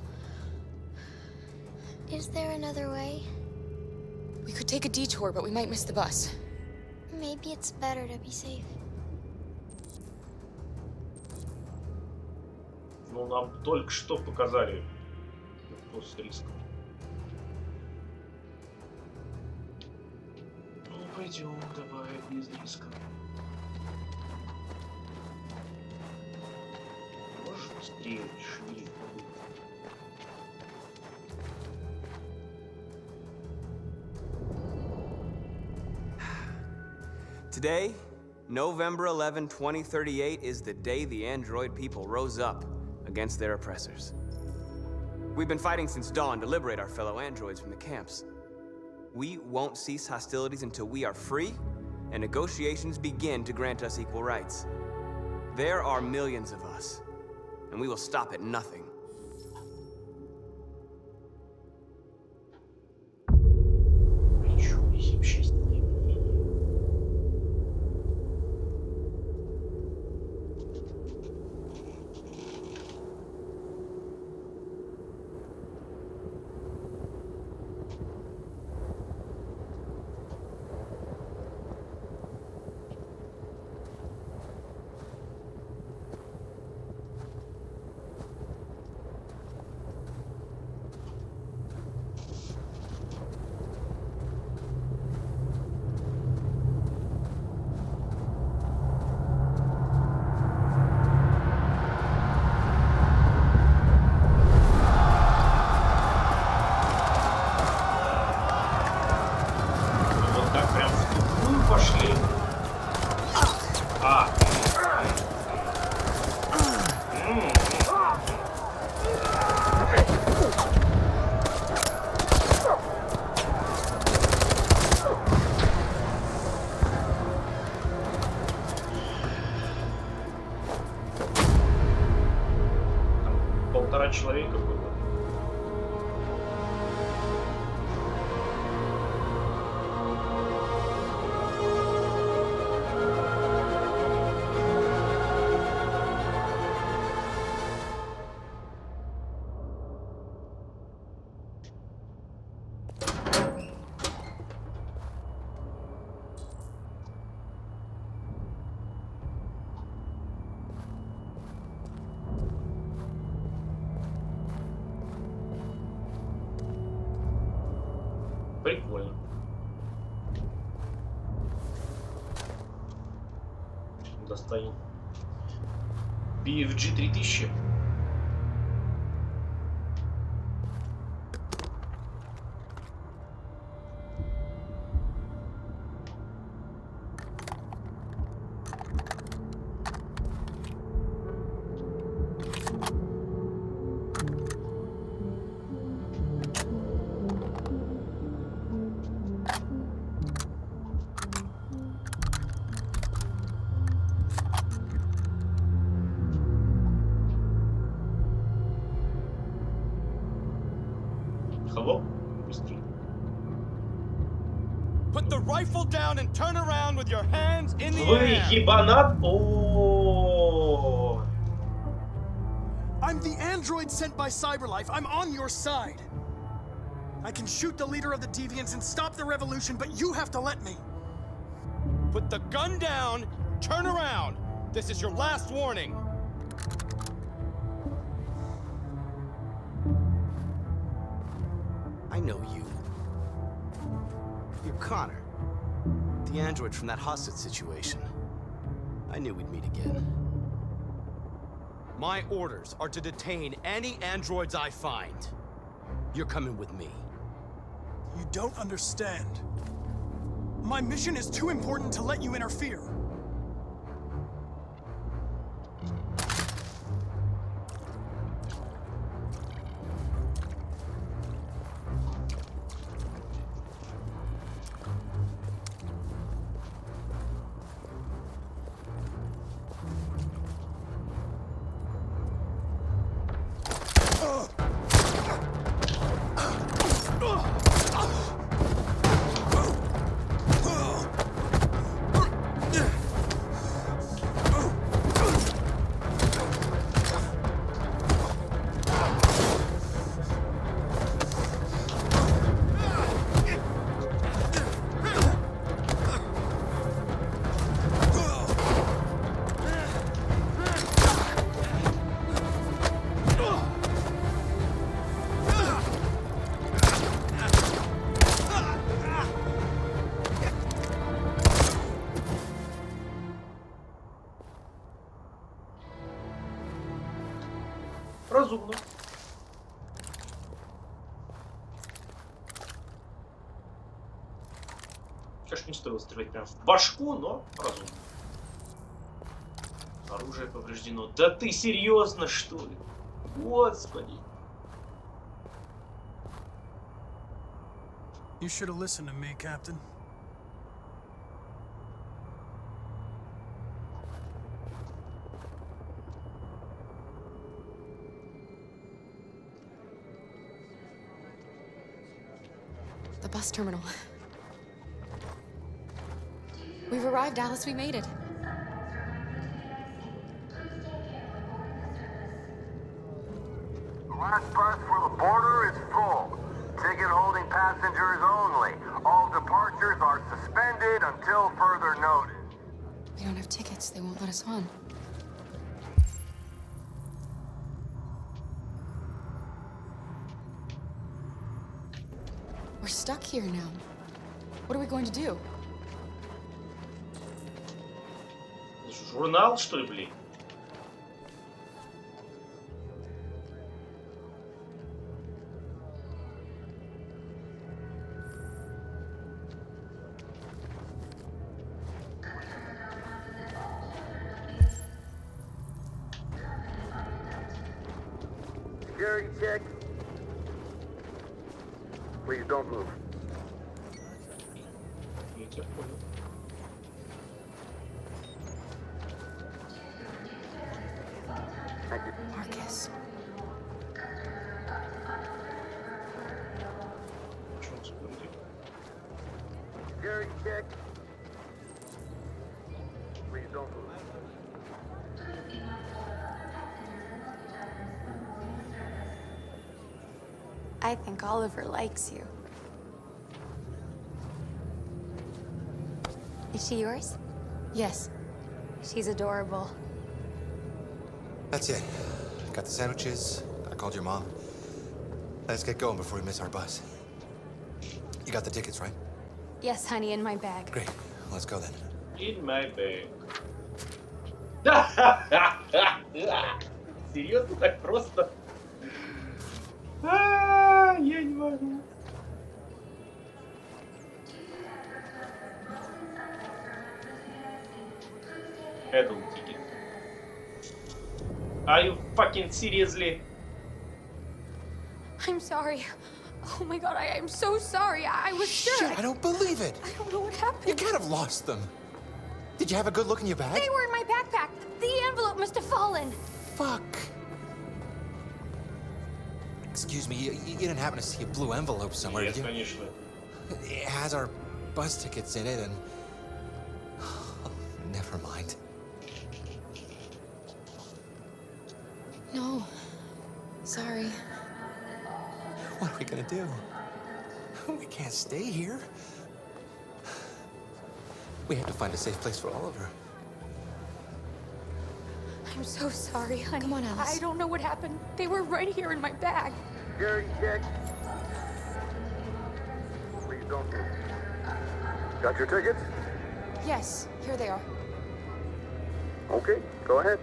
Is there another way? We could take a detour, but we might miss the bus. Maybe it's better to be safe. Ну, нам только что показали с риском. Ну, пойдем, давай, без риска. Можешь быстрее, шевели. Today, November 11, 2038, is the day the android people rose up against their oppressors. We've been fighting since dawn to liberate our fellow androids from the camps. We won't cease hostilities until we are free and negotiations begin to grant us equal rights. There are millions of us, and we will stop at nothing. 1,5 человека было. Прикольно. Достанем. BFG 3000. Hello? Быстрее. Put the rifle down and turn around with your hands in the air. Вы ебанат? О. I'm the android sent by Cyberlife. I'm on your side. I can shoot the leader of the Deviants and stop the revolution, but you have to let me. Put the gun down, turn around. This is your last warning. I know you. You're Connor. The android from that hostage situation. I knew we'd meet again. My orders are to detain any androids I find. You're coming with me. You don't understand. My mission is too important to let you interfere. Разумно. Конечно, не стоило стрелять прям в башку, но разумно. Оружие повреждено. Да ты серьезно, что ли? Господи. You should have listened to me, Captain. The bus terminal. We've arrived, Alice. We made it. The last bus for the border is full. Ticket holding passengers only. All departures are suspended until further notice. We don't have tickets. They won't let us on. We're stuck here now. What are we going to do? Журнал, что ли, блин? Security check. Please don't move. Я тебя понял. Marcus. Security check. Please don't move. I think Oliver likes you. Is she yours? Yes. She's adorable. That's it. Got the sandwiches. I called your mom. Let's get going before we miss our bus. You got the tickets, right? Yes, honey, in my bag. Great. Let's go then. In my bag. Серьезно, так просто? Я не могу. Adult ticket. Are you fucking seriously? I'm sorry. Oh my god, I am so sorry. I was sure. Shit, I don't believe it. I don't know what happened. You can't have lost them. Did you have a good look in your bag? They were in my backpack. The envelope must have fallen. Fuck. Excuse me, you didn't happen to see a blue envelope somewhere, Yes, did you? конечно. It has our bus tickets in it and... Never mind. No. Sorry. What are we gonna do? We can't stay here. We have to find a safe place for Oliver. I'm so sorry, honey. Come on, Alice. I don't know what happened. They were right here in my bag. Security check. Please don't move. Got your tickets? Yes, here they are. Okay, go ahead.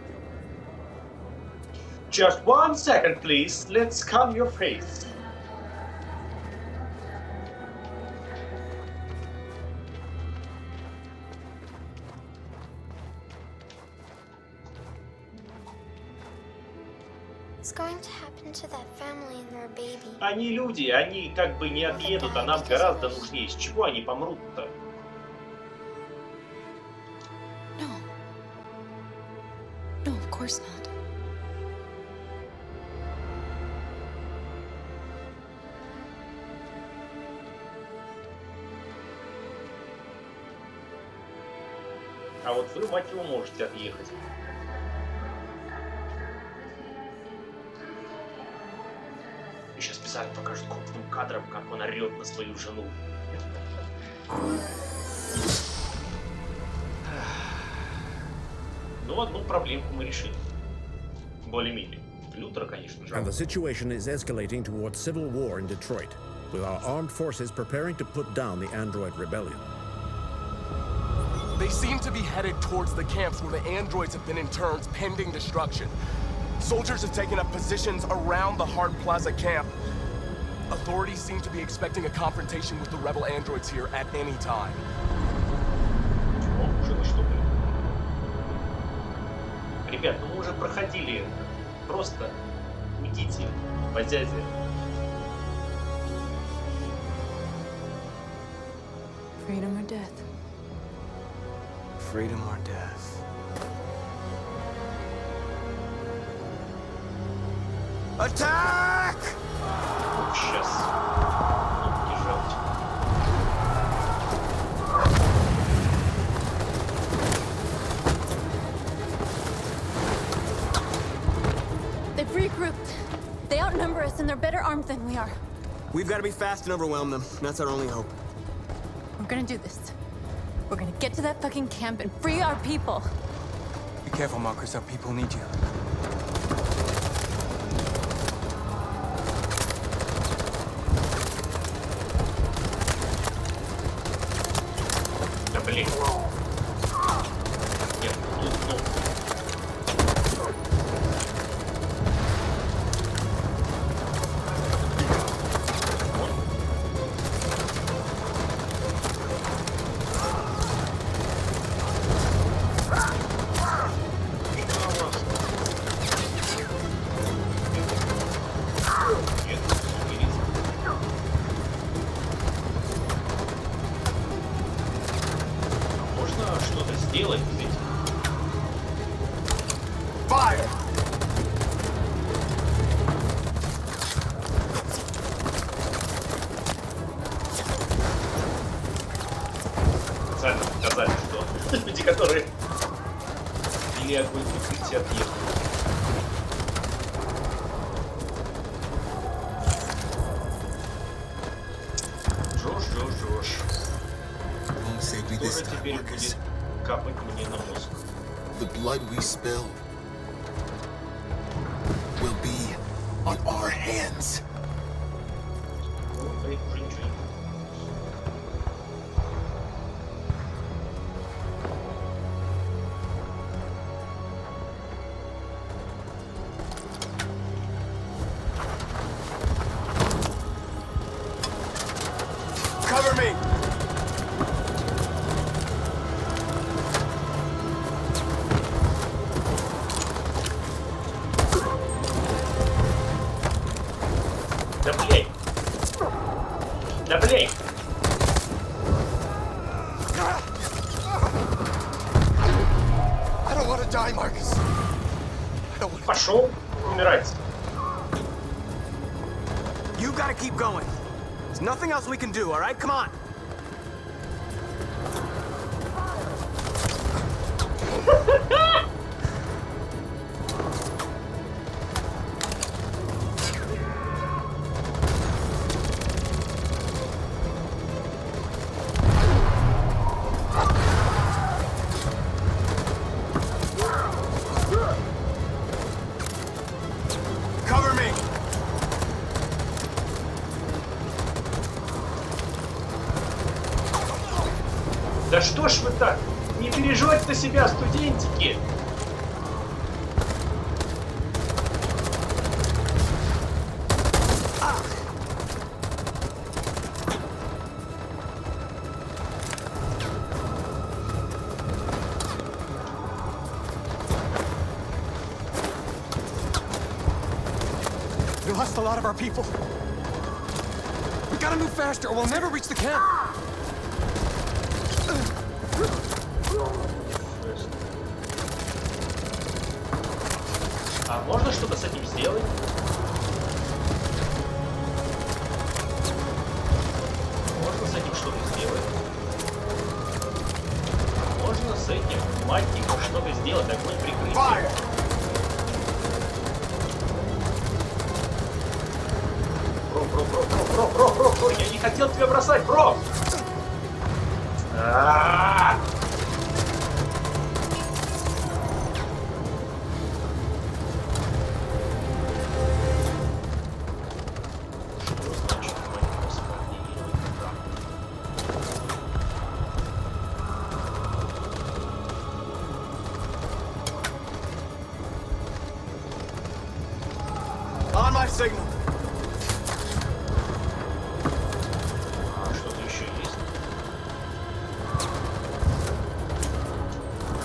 Just 1 second, please. Let's scan your face. What's going to happen to that family and their baby? Они люди, они как бы не отъедут, а нам гораздо нужнее. С чего они помрут-то? No. No, of course not. А вот вы, мать его, можете отъехать. И сейчас специально покажут крупным кадром, как он орет на свою жену. Ну, одну проблемку мы решили. Более-менее. Лютер, конечно же. And the situation is escalating towards civil war in Detroit, with our armed forces preparing to put down the android rebellion. They seem to be headed towards the camps where the androids have been interned pending destruction. Soldiers have taken up positions around the Hart Plaza camp. Authorities seem to be expecting a confrontation with the rebel androids here at any time. Ребят, ну мы уже проходили это. Просто уйдите, базязи. Freedom or death. Freedom or death. Attack! Сейчас. Бежать. They've regrouped. They outnumber us and they're better armed than we are. We've got to be fast and overwhelm them. That's our only hope. We're gonna do this. We're gonna get to that fucking camp and free our people. Be careful, Marcus. Our people need you. Да блин. Нет, ну. Можно что-то сделать с этим? Fire! огонь прикрытия отъехал. Жош. Кто же теперь будет капать мне на мозг? The blood we spill will be on our hands. Ну, уже ничего не Cover me! Да блей! Да блей! I don't want to die, Marcus. Пошел умирать. You gotta keep going. There's nothing else we can do, alright? Come on. Cover me! Да что ж вы так? Не переживайте на себя, студентики! We lost a lot of our people. We gotta move faster or we'll never reach the camp. А можно что-то с этим сделать? Можно с этим что-то сделать? Можно с этим, мать его, что-то сделать, огонь прикрытия. Бро, я не хотел тебя бросать, бро! On my signal. Что-то еще есть?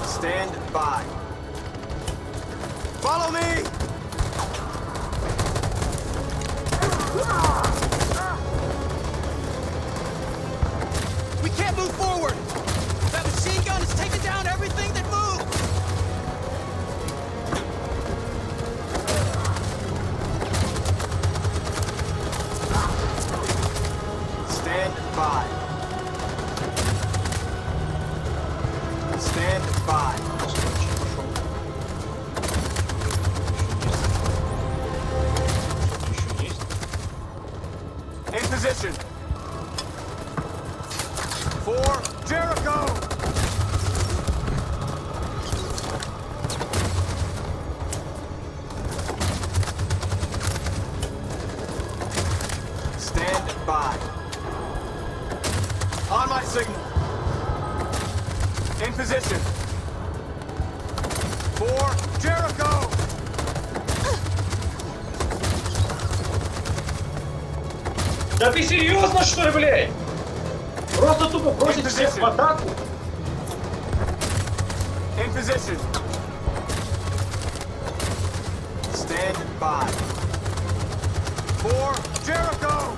Stand by. Follow me! We can't move forward! That machine gun is taking down everything that moves! Stand by. Stand by. In position. For Jericho! Stand by. On my signal. In position. For Jericho! Да ты серьезно, что ли, блядь? Просто тупо бросить всех в атаку? In position. Stand by. For Jericho!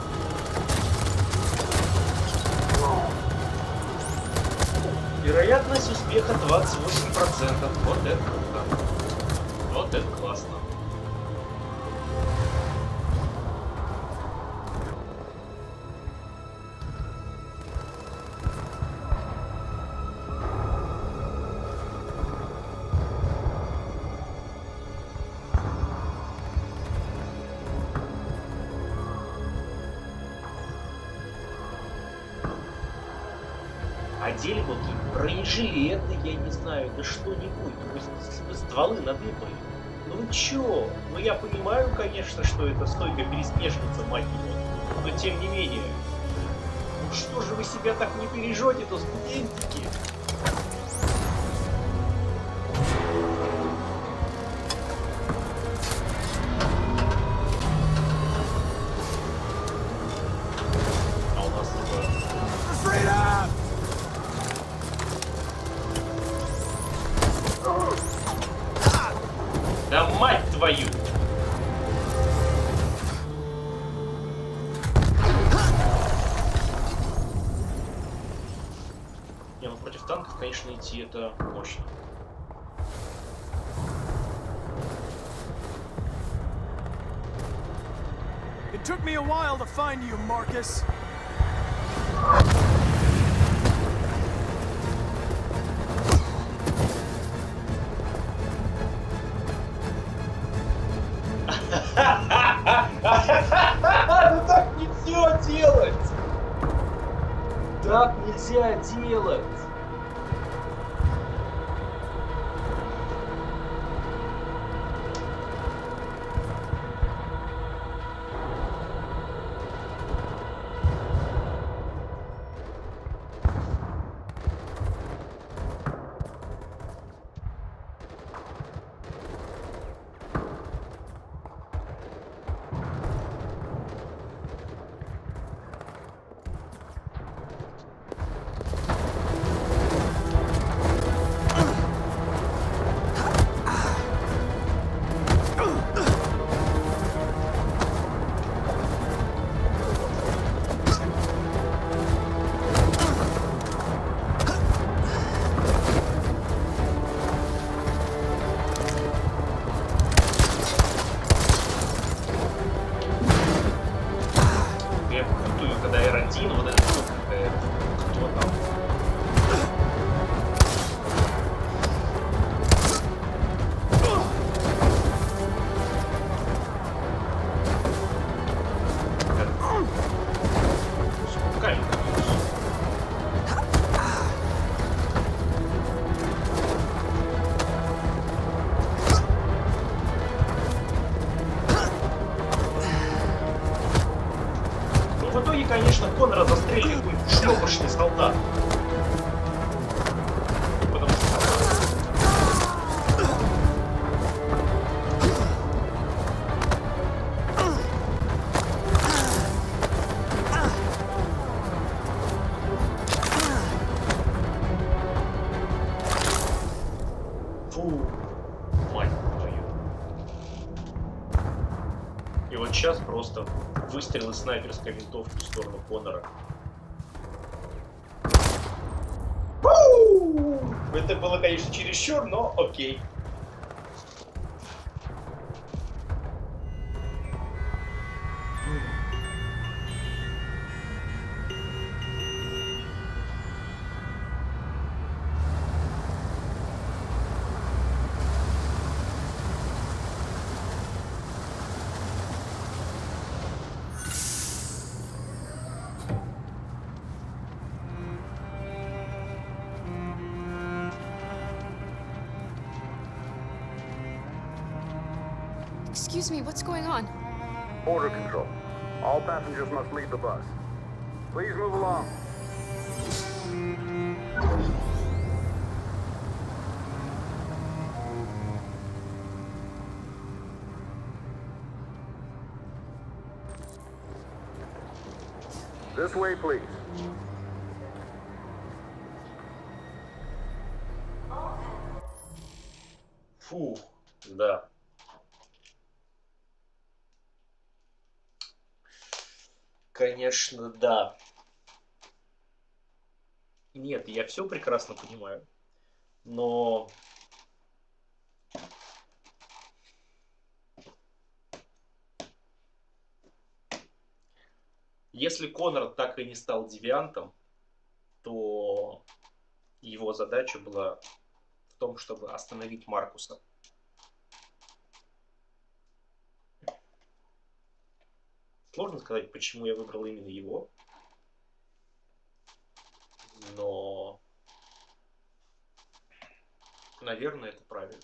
Вероятность успеха 28%. Вот это круто. Вот это классно. одели бы бронежилеты, я не знаю, да что-нибудь. Вы стволы надыбали. Ну вы чё? Ну я понимаю, конечно, что это стойка пересмешница, мать его. Но тем не менее. Ну что же вы себя так не бережете-то, студентики? А у нас да мать твою! Не, ну против танков, конечно, идти это мощно. It took me a while to find you, Marcus. Ну так нельзя делать! Так нельзя делать! Я путаю, когда R1, вот это кто там? Спокойно. Ну, в итоге, конечно, Коннора застрелит будет шлёпочный солдат. Потому что... Фу, мать твою. И вот сейчас просто выстрел из снайперской винтовки в сторону Коннора. Это было, конечно, чересчур, но окей. Excuse me, what's going on? Border control. All passengers must leave the bus. Please move along. This way, please. Фу, да. Конечно, да. Нет, я все прекрасно понимаю. Но... Если Коннор так и не стал девиантом, то его задача была в том, чтобы остановить Маркуса. Сложно сказать, почему я выбрал именно его. Но Наверное, это правильно.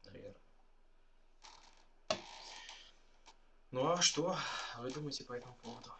Наверное. Ну а что вы думаете по этому поводу?